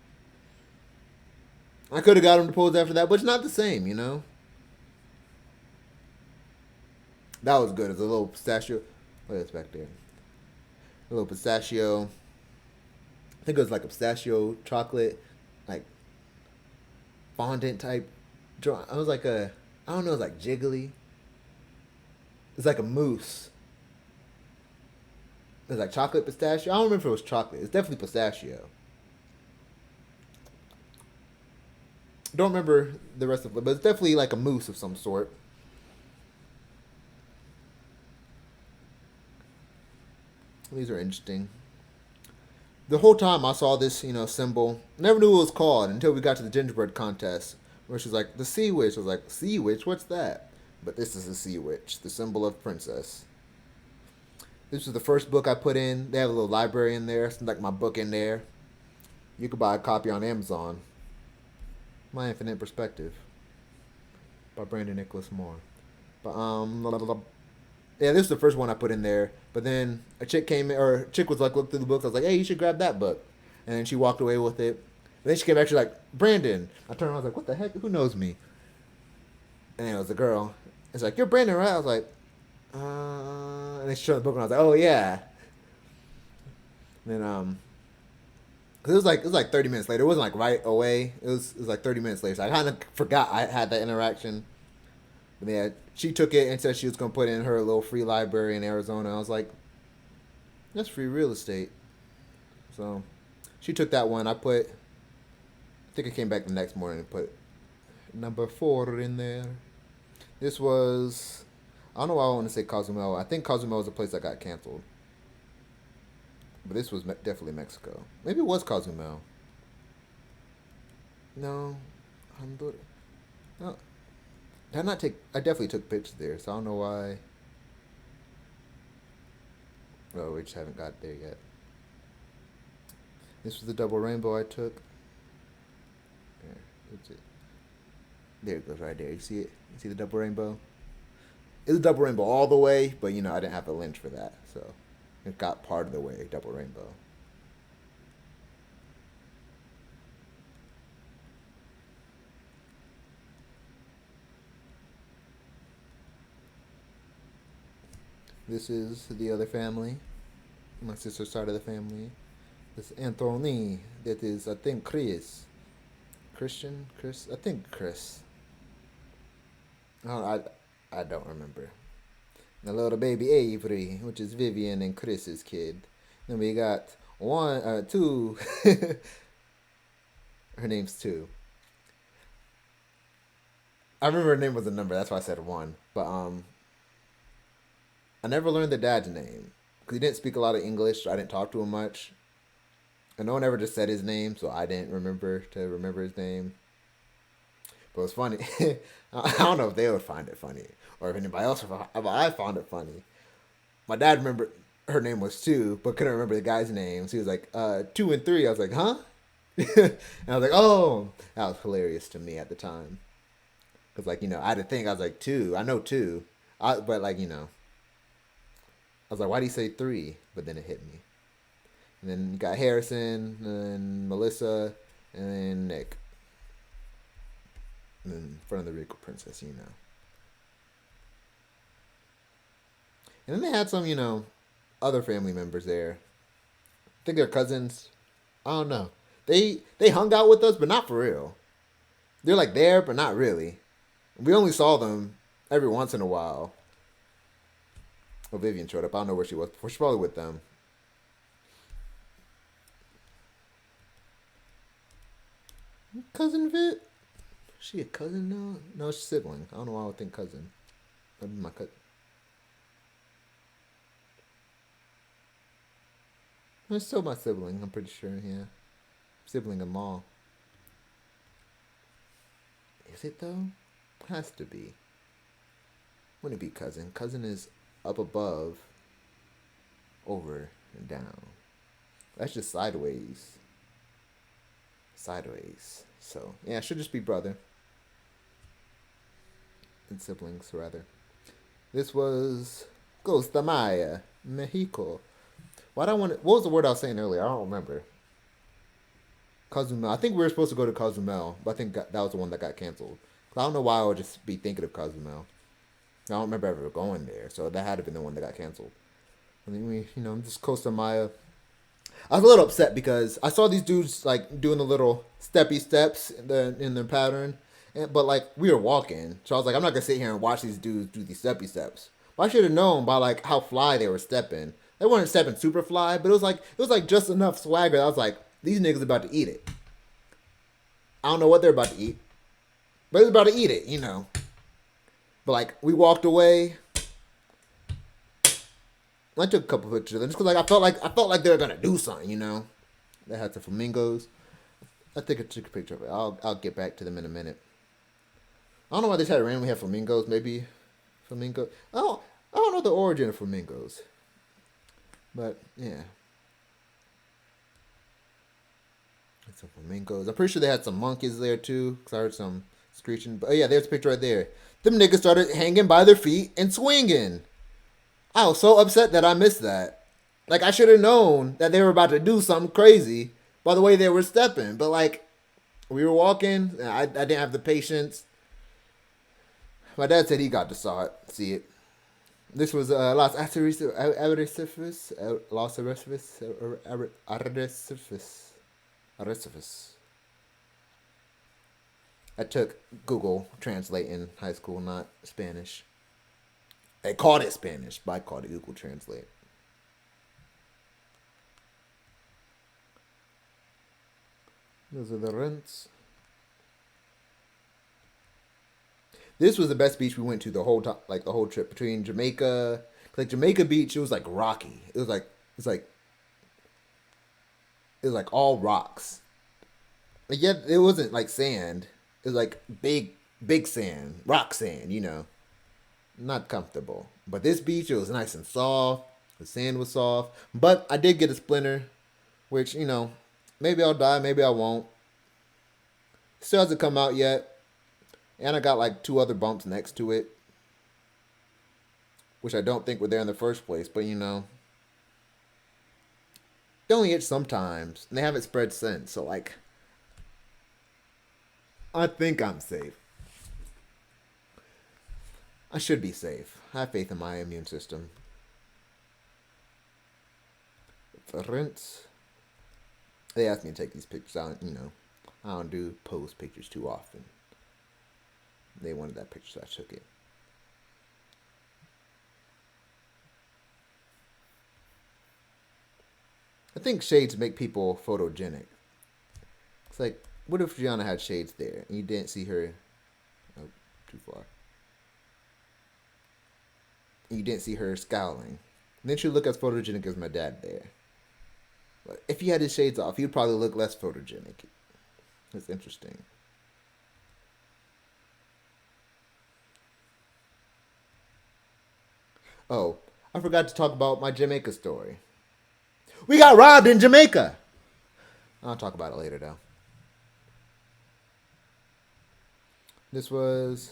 I could have got him to pose after that, but it's not the same. That was good. It's a little pistachio. What is back there? A little pistachio. I think it was like a pistachio chocolate, like fondant type. I was like I don't know, it's like jiggly. It's like a mousse. It's like chocolate pistachio. I don't remember if it was chocolate. It's definitely pistachio. Don't remember the rest of it, but it's definitely like a mousse of some sort. These are interesting. The whole time I saw this, symbol, never knew what it was called until we got to the gingerbread contest, where she's like, the sea witch. I was like, sea witch? What's that? But this is the sea witch, the symbol of princess. This was the first book I put in. They have a little library in there. It's like my book in there. You could buy a copy on Amazon. My Infinite Perspective by Brandon Nicholas Moore. But yeah, this is the first one I put in there. But then a chick came in, or a chick was like, looked through the books. I was like, hey, you should grab that book. And then she walked away with it. And then she came back, she's like, Brandon. I turned around, I was like, what the heck? Who knows me? And then it was a girl. It's like, you're Brandon, right? I was like, and then she showed the book, and I was like, oh yeah. And then cause it was like 30 minutes later. It wasn't like right away. It was like 30 minutes later. So I kind of forgot I had that interaction. But yeah, she took it and said she was gonna put it in her little free library in Arizona. I was like, that's free real estate. So she took that one. I put I think I came back the next morning and put number 4 in there. This was, I don't know why I want to say Cozumel. I think Cozumel was a place that got canceled. But this was definitely Mexico. Maybe it was Cozumel. No, Honduras. No, did I not take? I definitely took pictures there, so I don't know why. Oh, we just haven't got there yet. This was the double rainbow I took. There it goes right there. You see it? You see the double rainbow? It's a double rainbow all the way, but I didn't have a lens for that, so it got part of the way double rainbow. This is the other family, my sister's side of the family. This Anthony, that is, I think, Chris, I think Chris. I don't remember. The little baby Avery, which is Vivian and Chris's kid. Then we got two. Her name's two. I remember her name was a number. That's why I said one. But I never learned the dad's name because he didn't speak a lot of English. So I didn't talk to him much, and no one ever just said his name, so I didn't remember his name. But it was funny. I don't know if they would find it funny or if anybody else would. But I found it funny. My dad remembered her name was Two, but couldn't remember the guy's name. So he was like, 2 and 3. I was like, huh? And I was like, oh, that was hilarious to me at the time. Because, I had to think. I was like, 2. I know 2. But, I was like, why do you say 3? But then it hit me. And then you got Harrison, and Melissa, and then Nick. And then in front of the Regal Princess, And then they had some, other family members there. I think they're cousins. I don't know. They hung out with us, but not for real. They're there, but not really. We only saw them every once in a while. Oh, Vivian showed up. I don't know where she was before. She's probably with them. Cousin Vit? Is she a cousin now? No, she's a sibling. I don't know why I would think cousin. That'd be my cousin. It's still my sibling, I'm pretty sure, yeah. Sibling and law. Is it though? Has to be. Wouldn't it be cousin? Cousin is up above, over, and down. That's just sideways. Sideways. So, yeah, it should just be brother. And siblings, rather. This was Costa Maya, Mexico. What was the word I was saying earlier? I don't remember. Cozumel. I think we were supposed to go to Cozumel, but I think that was the one that got canceled. I don't know why I would just be thinking of Cozumel. I don't remember ever going there, so that had to been the one that got canceled. I mean, just Costa Maya. I was a little upset because I saw these dudes doing the little steppy steps in their pattern, but we were walking, so I was like, I'm not gonna sit here and watch these dudes do these steppy steps. But I should have known by how fly they were stepping. They weren't stepping super fly, but it was just enough swagger. I was like, these niggas about to eat it. I don't know what they're about to eat, but they're about to eat it, But we walked away. I took a couple pictures of them just because I felt like they were gonna do something, They had some flamingos. I think I took a picture of it. I'll get back to them in a minute. I don't know why they had to randomly have flamingos. Maybe flamingo. I don't know the origin of flamingos. But yeah. Some flamingos. I'm pretty sure they had some monkeys there too, because I heard some screeching. But yeah, there's a picture right there. Them niggas started hanging by their feet and swinging. I was so upset that I missed that. I should have known that they were about to do something crazy by the way they were stepping. But we were walking. I didn't have the patience. My dad said he got to see it. This was Los Arrecifes. I took Google Translate in high school, not Spanish. They called it Spanish, but I called it Google Translate. Those are the rents. This was the best beach we went to the whole time, like the whole trip between Jamaica, like Jamaica Beach. It was like rocky. It was like all rocks. Like, yet it wasn't like sand. It was like big sand, rock sand. Not comfortable. But this beach, it was nice and soft. The sand was soft. But I did get a splinter, which maybe I'll die, maybe I won't. Still hasn't come out yet. And I got like two other bumps next to it, which I don't think were there in the first place. But they only itch sometimes, and they haven't spread since. So like, I think I'm safe. I should be safe. I have faith in my immune system. Rinse. They asked me to take these pictures. I don't do post pictures too often. They wanted that picture, so I took it. I think shades make people photogenic. It's like, what if Gianna had shades there and you didn't see her? Oh, too far. And you didn't see her scowling. And then she'd look as photogenic as my dad there. But if he had his shades off, he'd probably look less photogenic. That's interesting. Oh, I forgot to talk about my Jamaica story. We got robbed in Jamaica. I'll talk about it later, though. This was...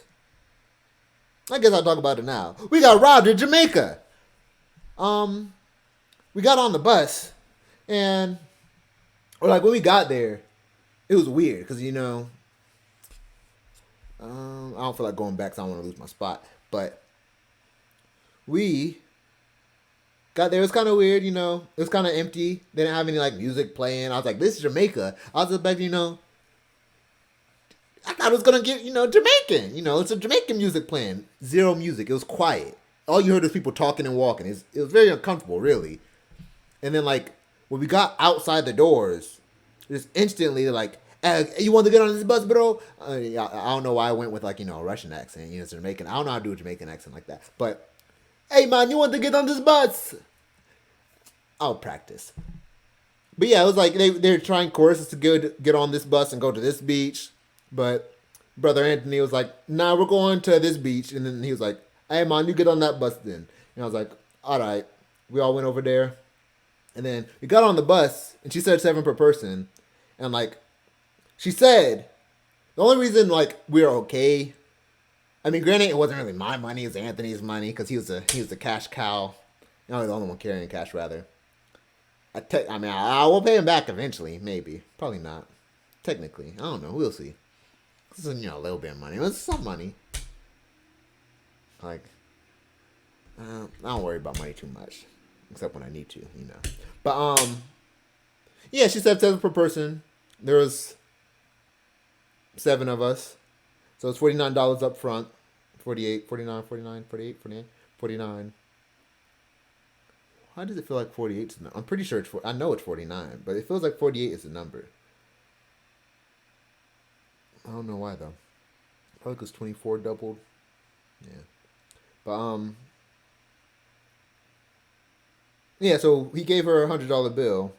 I guess I'll talk about it now. We got robbed in Jamaica. We got on the bus, and when we got there, it was weird because I don't feel like going back, so I don't want to lose my spot. But we got there. It was kind of weird, It was kind of empty. They didn't have any like music playing. I was like, "This is Jamaica." I was expecting, I thought it was gonna get, Jamaican. It's a Jamaican music playing. Zero music. It was quiet. All you heard was people talking and walking. It was very uncomfortable, really. And then like when we got outside the doors, just instantly they're like, "You want to get on this bus, bro?" I don't know why I went with like a Russian accent. It's Jamaican. I don't know how to do a Jamaican accent like that. But hey man, you want to get on this bus? I'll practice. But yeah, it was like they're trying courses to get on this bus and go to this beach. But Brother Anthony was like, "Nah, we're going to this beach." And then he was like, "Hey man, you get on that bus then." And I was like, "All right." We all went over there. And then we got on the bus, and she said 7 per person. And like, she said, the only reason like we were okay, I mean, granted, it wasn't really my money, it was Anthony's money, because he was the cash cow. I was the only one carrying cash, rather. I will pay him back eventually, maybe. Probably not. Technically. I don't know. We'll see. This is, a little bit of money. It's some money. Like, I don't worry about money too much. Except when I need to, But, yeah, she said 7 per person. There was 7 of us. So it's $49 up front. 48, 49, 49, 48, 48, 49. Why does it feel like 48 is the number? I'm pretty sure I know it's 49, but it feels like 48 is the number. I don't know why though. Probably because 24 doubled. Yeah. But yeah, so he gave her $100 bill.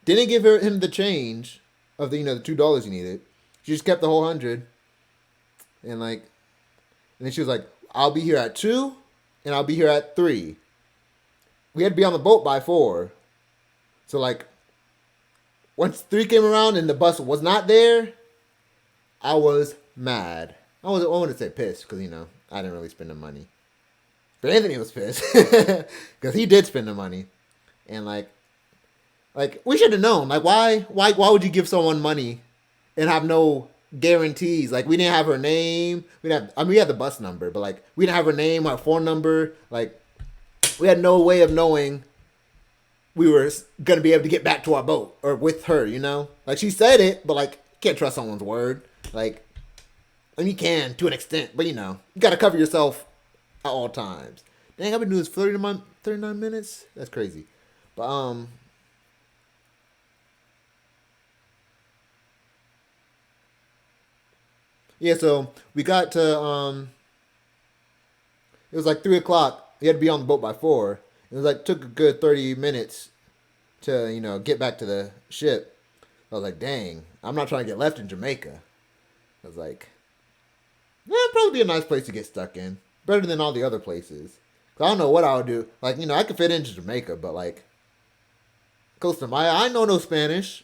Didn't give him the change of the the $2 he needed. She just kept the whole 100. And then she was like, "I'll be here at 2 and I'll be here at 3. We had to be on the boat by 4. So like once 3 came around and the bus was not there, I was mad. I wouldn't say pissed because I didn't really spend the money. But Anthony was pissed because he did spend the money, and like we should have known. Like why would you give someone money and have no guarantees? Like we didn't have her name. We had the bus number, but like we didn't have her name, our phone number. Like we had no way of knowing we were gonna be able to get back to our boat or with her. Like she said it, but like you can't trust someone's word. Like, I mean, you can to an extent, but you gotta cover yourself at all times. Dang, I've been doing this for 39 minutes. That's crazy. But Yeah, so we got to it was like 3 o'clock. You had to be on the boat by 4. It was like took a good 30 minutes to get back to the ship. I was like, dang, I'm not trying to get left in Jamaica. I was like, yeah, it'd probably be a nice place to get stuck in, better than all the other places. Cause I don't know what I would do. Like I could fit into Jamaica, but like Costa Maya, I know no Spanish.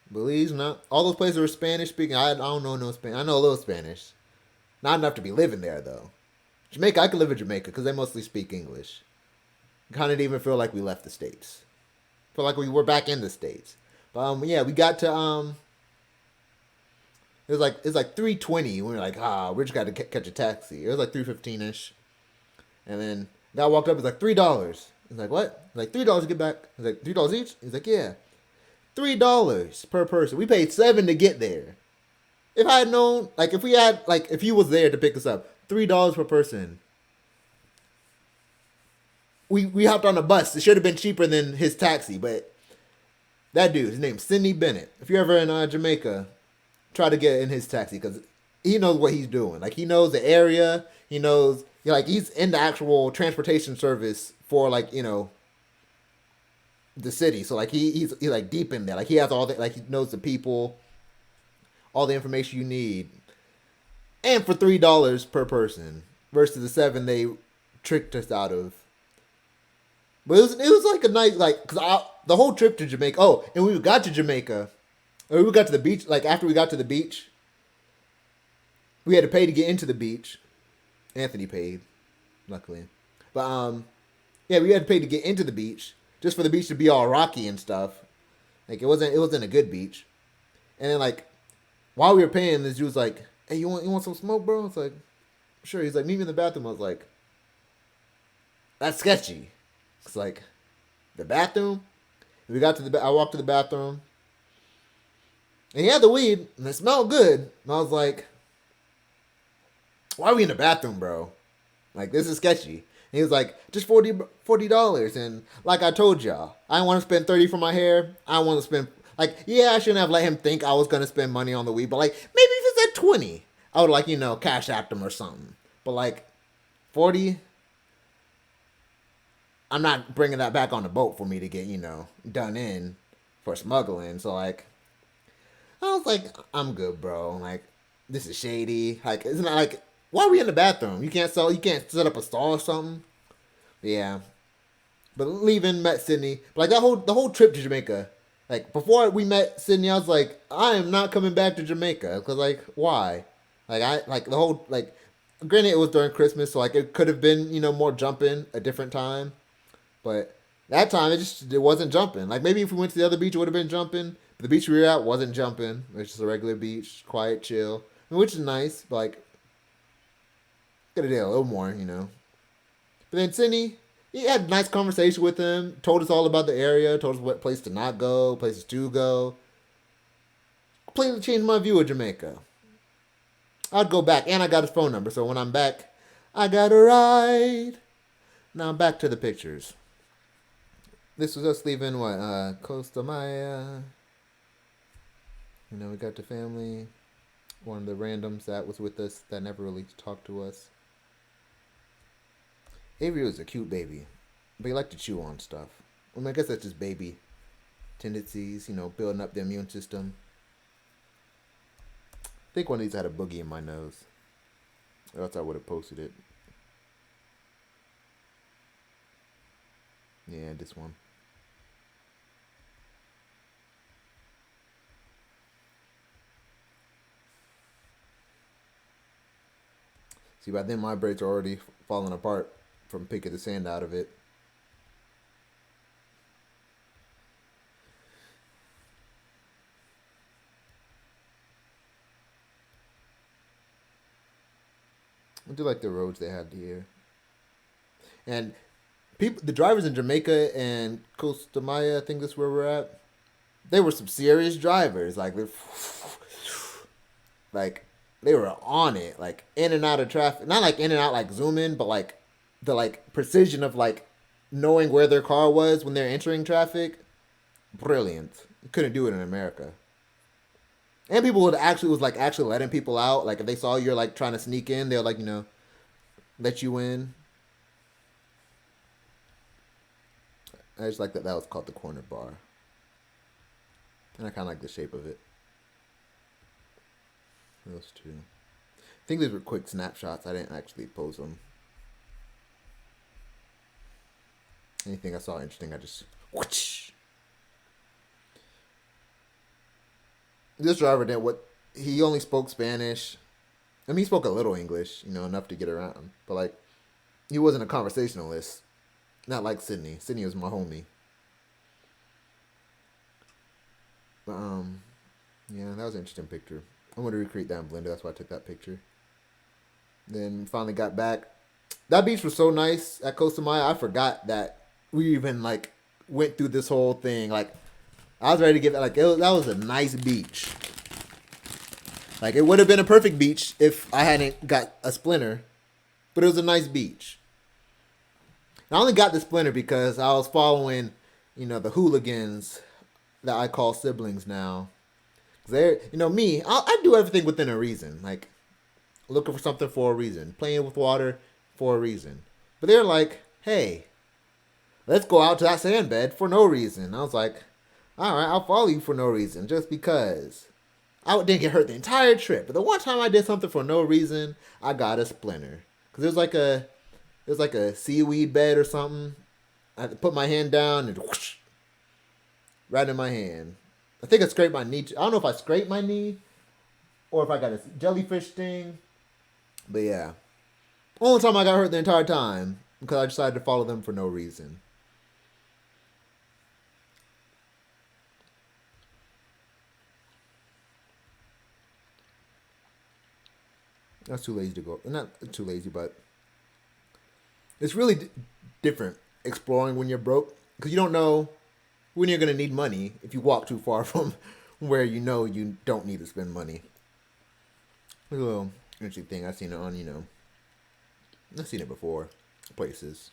Belize, not all those places were Spanish speaking. I don't know no Spanish. I know a little Spanish, not enough to be living there though. Jamaica, I could live in Jamaica because they mostly speak English. Kind of even feel like we left the states. Feel like we were back in the states. But yeah, we got to it was like 3:20. We were like, we just got to catch a taxi. It was like 3:15 ish, and then guy walked up. He's like $3. He's like, what? He's like $3 to get back. He's like $3 each. He's like, yeah, $3 per person. We paid 7 to get there. If I had known, like, if we had, like, if he was there to pick us up, $3 per person. We hopped on a bus. It should have been cheaper than his taxi, but that dude, his name's Sidney Bennett. If you're ever in Jamaica, try to get in his taxi because he knows what he's doing. Like he knows the area. He knows, like he's in the actual transportation service for like the city. So like he's like deep in there. Like he has all the like he knows the people, all the information you need, and for $3 per person versus the 7 they tricked us out of. But it was like a nice like because the whole trip to Jamaica. Oh, and we got to Jamaica, or we got to the beach. Like after we got to the beach, we had to pay to get into the beach. Anthony paid, luckily, but yeah, we had to pay to get into the beach just for the beach to be all rocky and stuff. Like it wasn't a good beach. And then like while we were paying, this dude was like, "Hey, you want some smoke, bro?" It's like, sure. He's like, "Meet me in the bathroom." I was like, "That's sketchy." It's like the bathroom. We got to I walked to the bathroom, and he had the weed, and it smelled good. And I was like, "Why are we in the bathroom, bro? Like this is sketchy." And he was like, "Just $40, and like I told y'all, I want to spend 30 for my hair. I want to spend like yeah, I shouldn't have let him think I was gonna spend money on the weed, but like maybe if it's at 20, I would like cash app him or something. But like 40." I'm not bringing that back on the boat for me to get, done in for smuggling. So, like, I was like, I'm good, bro. Like, this is shady. Like, isn't it like, why are we in the bathroom? You can't set up a stall or something? Yeah. But leaving, met Sydney. But, like, the whole trip to Jamaica, like, before we met Sydney, I was like, I am not coming back to Jamaica. Because, like, why? The whole, like, granted, it was during Christmas, so, like, it could have been, more jumping a different time. But that time it wasn't jumping. Like maybe if we went to the other beach, it would have been jumping. But the beach we were at wasn't jumping. It was just a regular beach, quiet, chill, which is nice. But like, could have did a little more. But then Sydney, he had a nice conversation with him. Told us all about the area. Told us what place to not go, places to go. Completely changed my view of Jamaica. I'd go back, and I got his phone number. So when I'm back, I got a ride. Now back to the pictures. This was us leaving Costa Maya. We got the family. One of the randoms that was with us that never really talked to us. Avery was a cute baby, but he liked to chew on stuff. I guess that's just baby tendencies, building up the immune system. I think one of these had a boogie in my nose, or else I would have posted it. Yeah, this one. See, by then my braids are already falling apart from picking the sand out of it. I do like the roads they had here. And the drivers in Jamaica and Costa Maya, I think that's where we're at. They were some serious drivers. Like they were on it, like in and out of traffic. Not like in and out, like zoom in, but like the like precision of like knowing where their car was when they're entering traffic. Brilliant. You couldn't do it in America. And people would actually was like actually letting people out. Like if they saw you're like trying to sneak in, they'll like let you in. I just like that that was called the corner bar, and I kind of like the shape of it. Those two. I think these were quick snapshots. I didn't actually post them. Anything I saw interesting, I just whoosh. This driver did what he only spoke Spanish. I mean, he spoke a little English, enough to get around. But like, he wasn't a conversationalist. Not like Sydney. Sydney was my homie. But yeah, that was an interesting picture. I want to recreate that in Blender. That's why I took that picture. Then finally got back. That beach was so nice at Costa Maya. I forgot that we even like went through this whole thing. Like I was ready to give it that was a nice beach. Like it would have been a perfect beach if I hadn't got a splinter, but it was a nice beach. I only got the splinter because I was following, the hooligans that I call siblings now. They're, me, I do everything within a reason. Like looking for something for a reason, playing with water for a reason. But they're like, hey, let's go out to that sand bed for no reason. I was like, all right, I'll follow you for no reason, just because. I didn't get hurt the entire trip, but the one time I did something for no reason, I got a splinter. Cause it was like a seaweed bed or something. I had to put my hand down and whoosh, right in my hand. I think I scraped my knee. I don't know if I scraped my knee or if I got a jellyfish sting. But yeah, only time I got hurt the entire time because I decided to follow them for no reason. I was too lazy to go. Not too lazy, but it's really different exploring when you're broke because you don't know when you're going to need money if you walk too far from where you don't need to spend money. A little interesting thing. I've seen it on, I've seen it before. Places.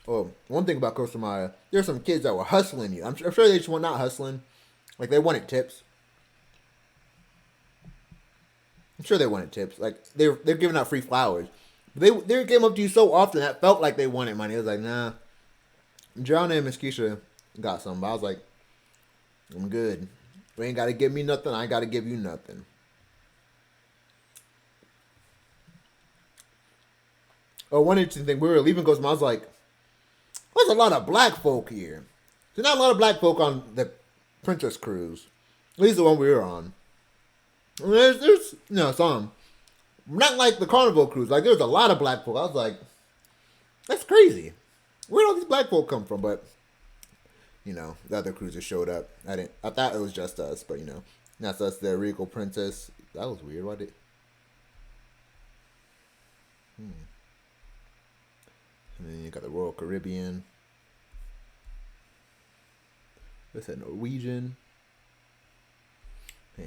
Oh, one thing about Costa Maya, there's some kids that were hustling you. I'm sure they just were not hustling. Like, they wanted tips. I'm sure they wanted tips. Like, they're giving out free flowers. They came up to you so often that felt like they wanted money. It was like, nah. John and Miss Keisha got some, but I was like, I'm good. You ain't got to give me nothing. I ain't got to give you nothing. Oh, one interesting thing. We were leaving Costa Maya. I was like, there's a lot of black folk here. There's not a lot of black folk on the Princess Cruise. At least the one we were on. I mean, there's some. Not like the Carnival Cruise. Like, there's a lot of black folk. I was like, that's crazy. Where did all these black folk come from? But, the other cruisers showed up. I thought it was just us, but, that's us, the Regal Princess. That was weird. Why did... And then you got the Royal Caribbean. What's that, Norwegian? Yeah.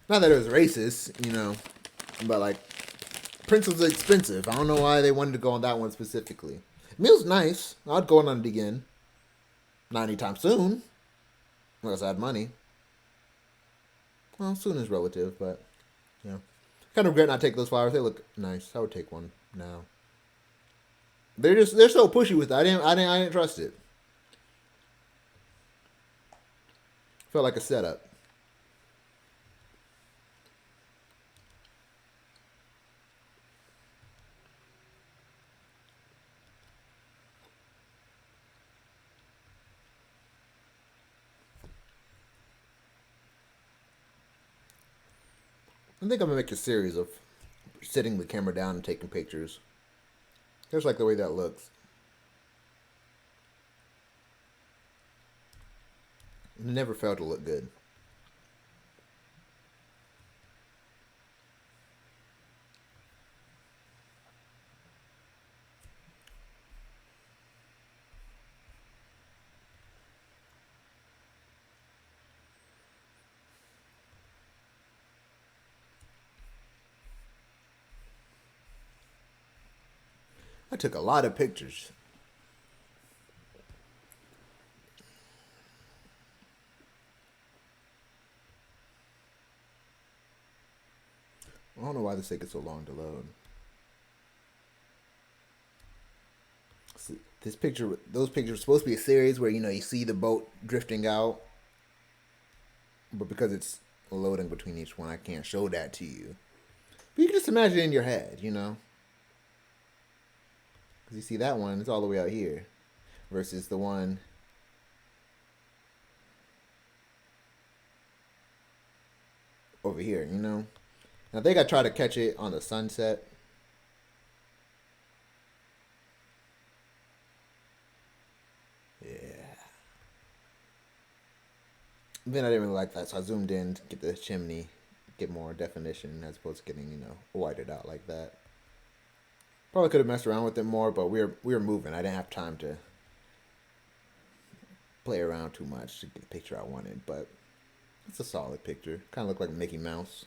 Not that it was racist, but like, Prince was expensive. I don't know why they wanted to go on that one specifically. The meal's nice. I'd go on it again. Not anytime soon. Unless I had money. Well, soon is relative, but yeah. Kind of regret not taking those flowers. They look nice. I would take one now. They're so pushy with it. I didn't trust it. Felt like a setup. I think I'm gonna make a series of sitting the camera down and taking pictures. Just like the way that looks. It never failed to look good. I took a lot of pictures. I don't know why this thing gets so long to load. This picture, those pictures were supposed to be a series where you see the boat drifting out, but because it's loading between each one, I can't show that to you. But you can just imagine it in your head, because you see that one, it's all the way out here, versus the one over here. And I think I tried to catch it on the sunset. Yeah. Then I didn't really like that, so I zoomed in to get the chimney, get more definition as opposed to getting, whited out like that. Probably could have messed around with it more, but we were moving. I didn't have time to play around too much to get the picture I wanted, but it's a solid picture. Kind of looked like Mickey Mouse.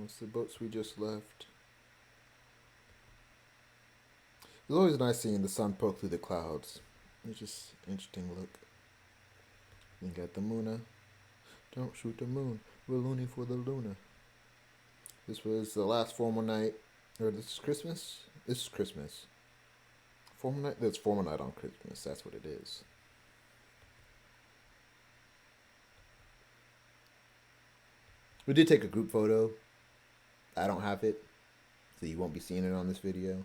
It's the boats we just left. It's always nice seeing the sun poke through the clouds. It's just an interesting look. You got the Moona. Don't shoot the moon. We're loony for the Luna. This was the last formal night. Or this is Christmas? This is Christmas. Formal night? That's formal night on Christmas. That's what it is. We did take a group photo. I don't have it, so you won't be seeing it on this video.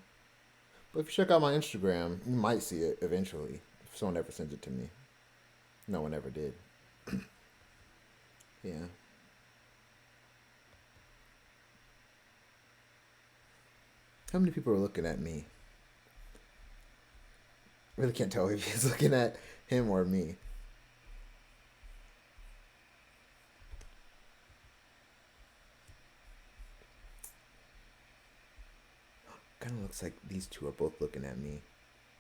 But if you check out my Instagram, you might see it eventually, if someone ever sends it to me. No one ever did. Yeah. How many people are looking at me? I really can't tell if he's looking at him or me. Kind of looks like these two are both looking at me.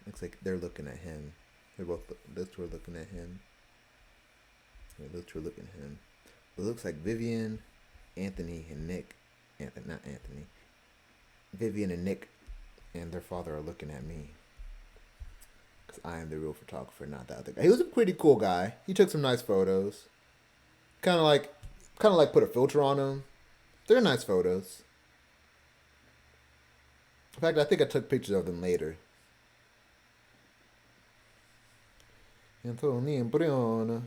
Looks like they're looking at him. Those two are looking at him. Yeah, those two are looking at him. But it looks like Vivian, Anthony, and Nick. Not Anthony. Vivian and Nick and their father are looking at me. Because I am the real photographer, not the other guy. He was a pretty cool guy. He took some nice photos. Kind of like put a filter on them. They're nice photos. In fact, I think I took pictures of them later. Anthony and Brianna.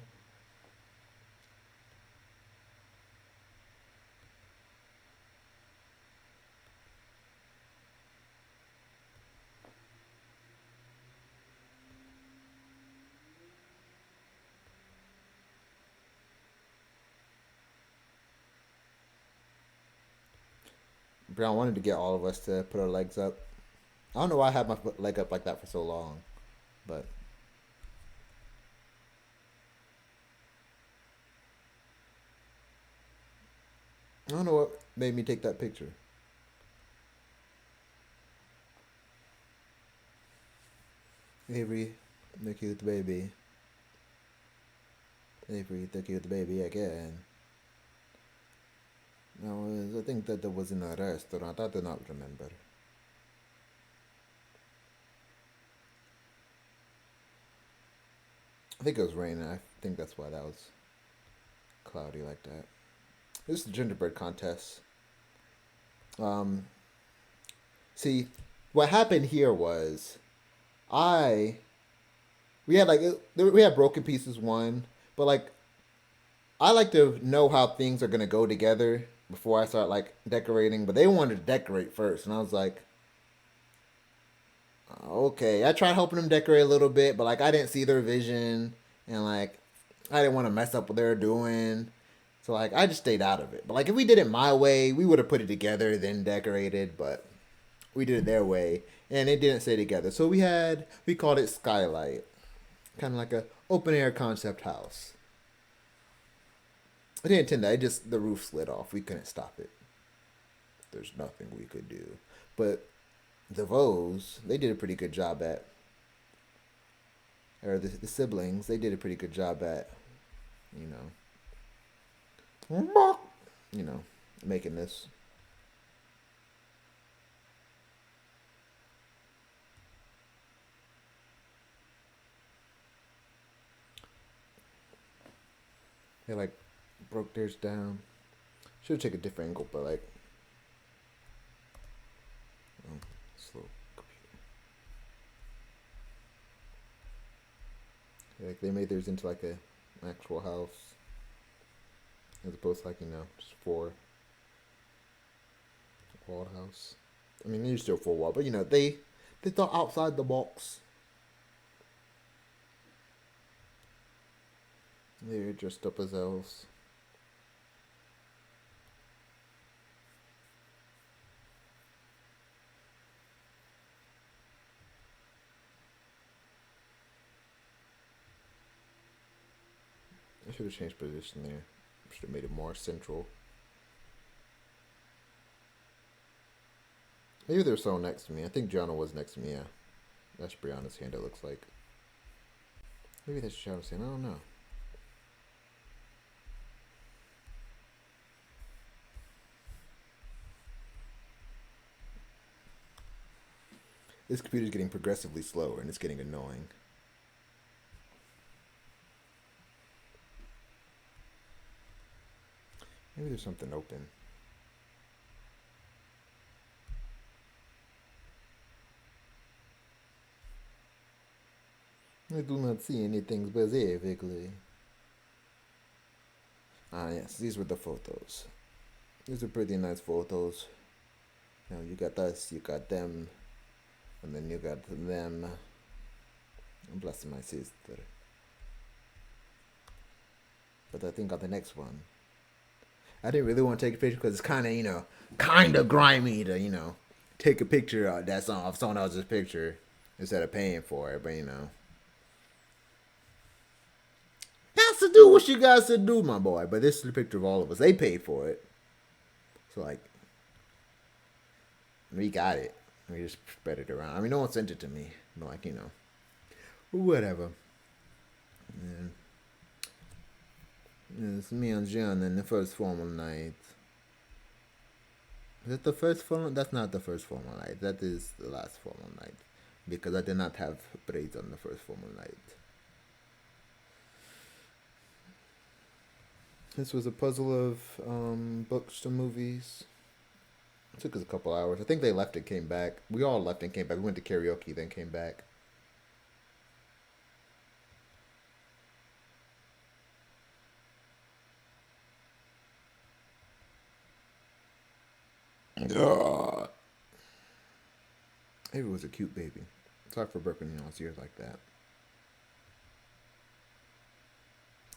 Brown wanted to get all of us to put our legs up. I don't know why I had my leg up like that for so long, but I don't know what made me take that picture. Avery, the cute baby. Avery, the cute baby again. I think that was in a restaurant. I do not remember. I think it was raining. I think that's why that was cloudy like that. This is the gingerbread contest. See, what happened here was, we had broken pieces one, but like, I like to know how things are gonna go together before I start like decorating. But they wanted to decorate first, and I was like, okay. I tried helping them decorate a little bit, but like I didn't see their vision, and like I didn't want to mess up what they were doing. So like I just stayed out of it. But like if we did it my way, we would have put it together then decorated. But we did it their way, and it didn't stay together. So we called it Skylight, kind of like a open air concept house. I didn't intend that. It just the roof slid off. We couldn't stop it. There's nothing we could do. But the Vos, they did a pretty good job at, or the siblings, they did a pretty good job at, you know, making this. They like broke theirs down. Should take a different angle, but like, oh, slow computer. Like they made theirs into like a actual house, as opposed to like just four walled house. I mean, they're still four wall, but they thought outside the box. They're dressed up as elves. I should have changed position there. Should have made it more central. Maybe there's someone next to me. I think Gianna was next to me, yeah. That's Brianna's hand, it looks like. Maybe that's Shadow's hand, I don't know. This computer's getting progressively slower and it's getting annoying. Maybe there's something open. I do not see anything specifically. Ah, yes, these were the photos. These are pretty nice photos. You got us, you got them, and then you got them. Bless my sister. But I think on the next one, I didn't really want to take a picture because it's kind of grimy to, take a picture that's off someone else's picture instead of paying for it. But has to do what you guys to do, my boy. But this is a picture of all of us. They paid for it, so like, we got it. We just spread it around. I mean, no one sent it to me, but like whatever. And it's me and John in the first formal night. Is it the first formal? That's not the first formal night. That is the last formal night. Because I did not have braids on the first formal night. This was a puzzle of books to movies. It took us a couple hours. I think they left and came back. We all left and came back. We went to karaoke, then came back. Ugh. Avery was a cute baby. Sorry for burping his ears like that.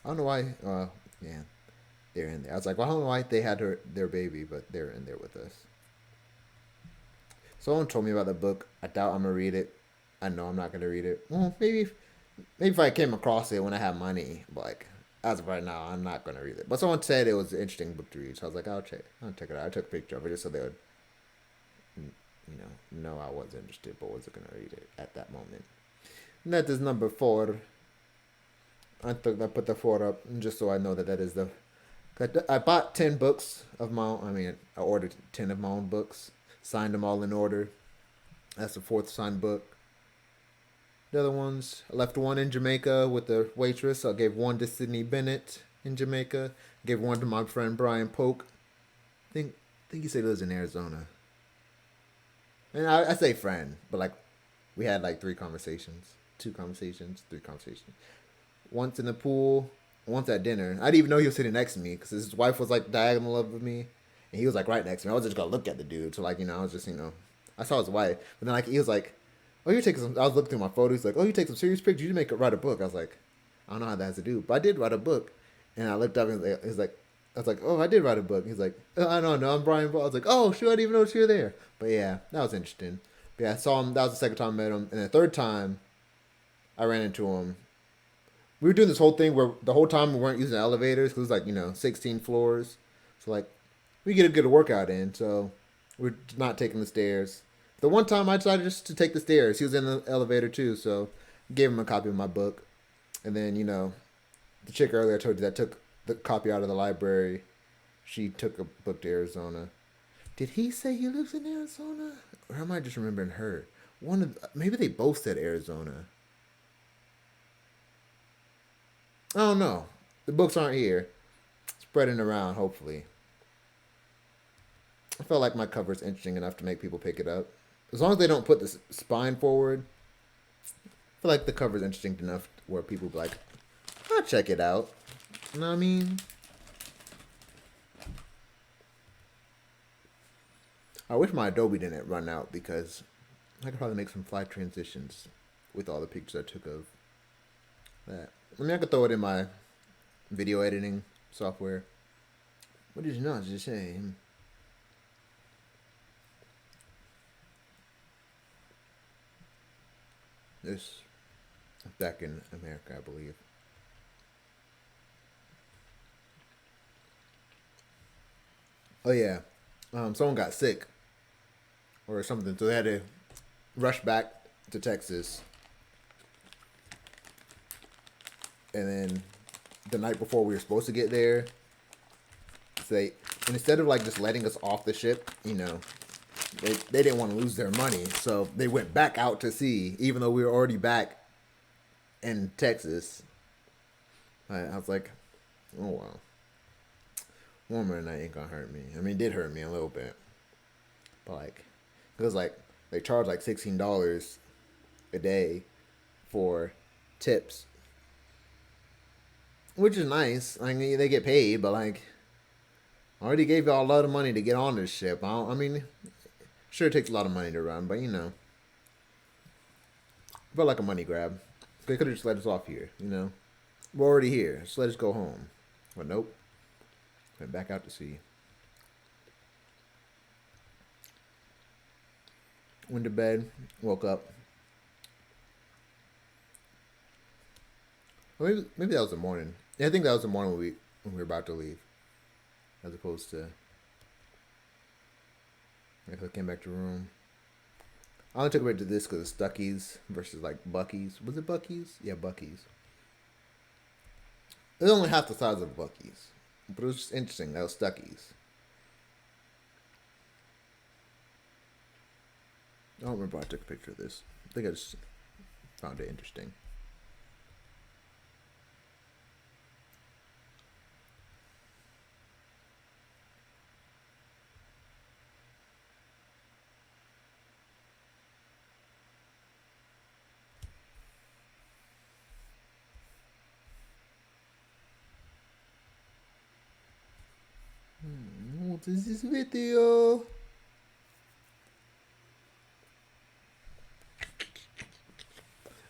I don't know why. Yeah, they're in there. I was like, well, I don't know why they had their baby, but they're in there with us. Someone told me about the book. I doubt I'm gonna read it. I know I'm not gonna read it. Well, maybe if I came across it when I have money, but like as of right now, I'm not gonna read it. But someone said it was an interesting book to read, so I was like, I'll check it out. I took a picture of it just so they would, know I was interested, but wasn't gonna read it at that moment. And that is number 4. I put the 4 up just so I know that is the. I bought 10 books of my own. I mean, I ordered 10 of my own books, signed them all in order. That's the 4th signed book. The other ones, I left one in Jamaica with the waitress. I gave one to Sydney Bennett in Jamaica. Gave one to my friend Brian Polk. I think he said he lives in Arizona. And I say friend, but like we had like 3 conversations, 3 conversations. Once in the pool, once at dinner. I didn't even know he was sitting next to me because his wife was like diagonal of me, and he was like right next to me. I was just gonna look at the dude, so like I was just I saw his wife, but then like he was like, "Oh, you take some." I was looking through my photos, like, "Oh, you take some serious pictures. You write a book." I was like, "I don't know how that has to do," but I did write a book, and I looked up and he's like, I was like, "Oh, I did write a book." He's like, "I don't know, I'm Brian." I was like, "Oh, sure, I didn't even know you were there." But yeah, that was interesting. But yeah, I saw him. That was the second time I met him, and the third time I ran into him. we were doing this whole thing where the whole time we weren't using elevators because it was like 16 floors, so like we get a good workout in. So we're not taking the stairs. The one time I decided just to take the stairs, he was in the elevator too, so gave him a copy of my book. And then the chick earlier I told you that took the copy out of the library. She took a book to Arizona. Did he say he lives in Arizona, or am I just remembering her? Maybe they both said Arizona. I don't know. The books aren't here. Spreading around, hopefully. I felt like my cover is interesting enough to make people pick it up. As long as they don't put the spine forward, I feel like the cover is interesting enough where people be like, I'll check it out. You know what I mean? I wish my Adobe didn't run out because I could probably make some fly transitions with all the pictures I took of that. I mean, I could throw it in my video editing software. What did you know? Just say. This back in America, I believe. Oh yeah, someone got sick or something, so they had to rush back to Texas, and then the night before we were supposed to get there, they and instead of like just letting us off the ship, they didn't want to lose their money, so they went back out to sea, even though we were already back in Texas. I was like, oh wow, warmer than that ain't gonna hurt me. I mean, it did hurt me a little bit, but like, it was like they charged like $16 a day for tips, which is nice. I mean, they get paid, but like, I already gave y'all a lot of money to get on this ship. I mean, sure, it takes a lot of money to run, but felt like a money grab. They could have just let us off here. We're already here. Just let us go home. But nope. Went back out to sea. Went to bed. Woke up. Or maybe that was the morning. Yeah, I think that was the morning when we were about to leave. As opposed to, I came back to the room. I only took a bit to this because of Stuckey's versus like Bucky's. Was it Bucky's? Yeah, Bucky's. It was only half the size of Bucky's, but it was just interesting. That was Stuckey's. I don't remember if I took a picture of this. I think I just found it interesting. What is this video?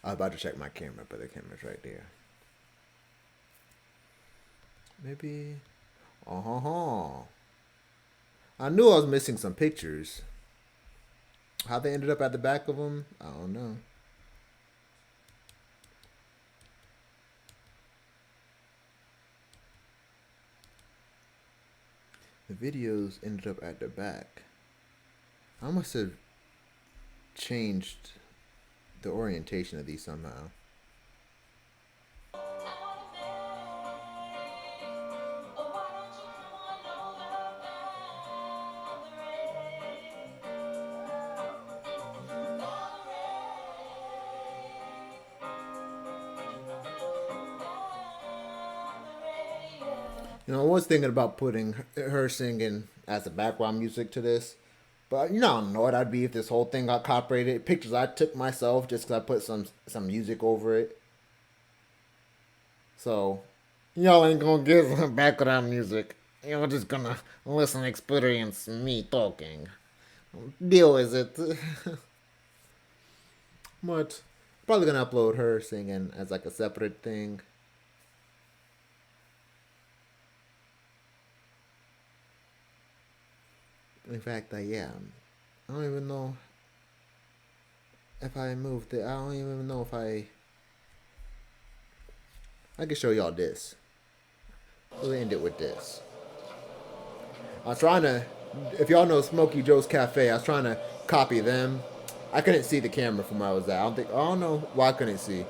I was about to check my camera, but the camera's right there. Maybe. I knew I was missing some pictures. How they ended up at the back of them, I don't know. The videos ended up at the back. I must have changed the orientation of these somehow. I was thinking about putting her singing as the background music to this, but how annoyed I'd be if this whole thing got copyrighted. Pictures I took myself just because I put some music over it. So, y'all ain't gonna get some background music. You're just gonna listen and experience me talking. Deal with it. But, probably gonna upload her singing as like a separate thing. In fact, I am. I don't even know if I moved it. I don't even know if I I can show y'all this. We'll end it with this. I was trying to, if y'all know Smokey Joe's Cafe, I was trying to copy them. I couldn't see the camera from where I was at. I don't know why I couldn't see.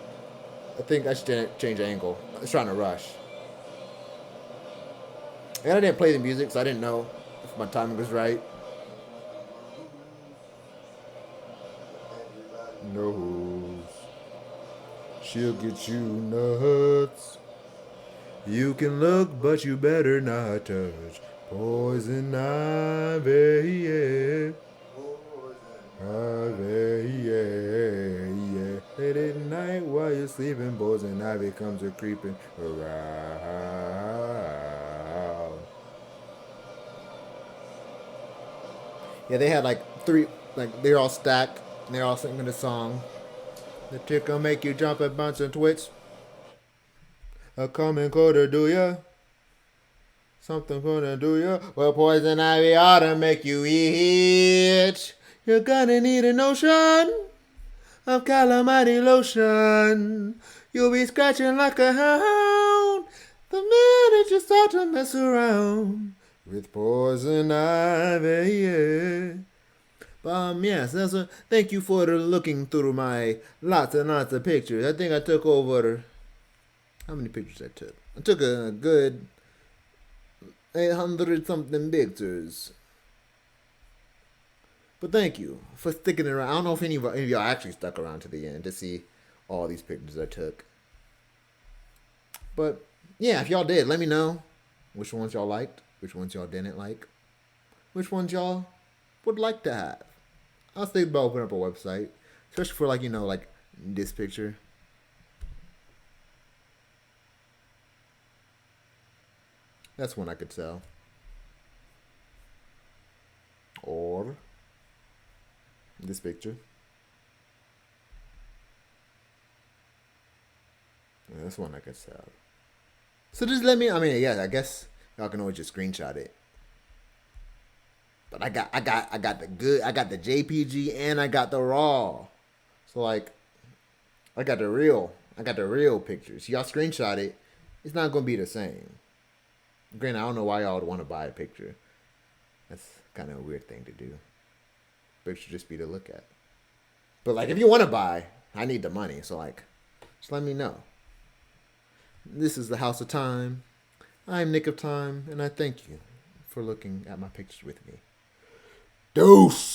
I think I should change angle. I was trying to rush. And I didn't play the music, so I didn't know if my timing was right. Knows she'll get you nuts. You can look, but you better not touch poison ivy, yeah. Ivy, yeah, yeah. Late at night while you're sleeping, poison ivy comes a creeping around. Yeah, they had like three, like they're all stacked, and they're all singing the song. The tick'll make you jump and bounce and twitch. A coming quarter, do ya? Something gonna do ya? Well, poison ivy ought to make you itch. You're gonna need a notion of calamity lotion. You'll be scratching like a hound the minute you start to mess around with poison ivy, yeah. Yes, thank you for looking through my lots and lots of pictures. I think I took over, how many pictures I took? I took a good 800 something pictures. But thank you for sticking around. I don't know if any of y'all actually stuck around to the end to see all these pictures I took. But yeah, if y'all did, let me know which ones y'all liked, which ones y'all didn't like, which ones y'all would like to have. I was thinking about opening up a website, especially for like this picture. That's one I could sell. Or this picture. Yeah, that's one I could sell. So just let me. I mean, yeah, I guess y'all can always just screenshot it. But I got the good. I got the JPG and I got the raw. So like, I got the real pictures. Y'all screenshot it. It's not gonna be the same. Granted, I don't know why y'all would want to buy a picture. That's kind of a weird thing to do. Picture should just be to look at. But like, if you want to buy, I need the money. So like, just let me know. This is the House of Time. I'm Nicoftyme, and I thank you for looking at my pictures with me. Deuce!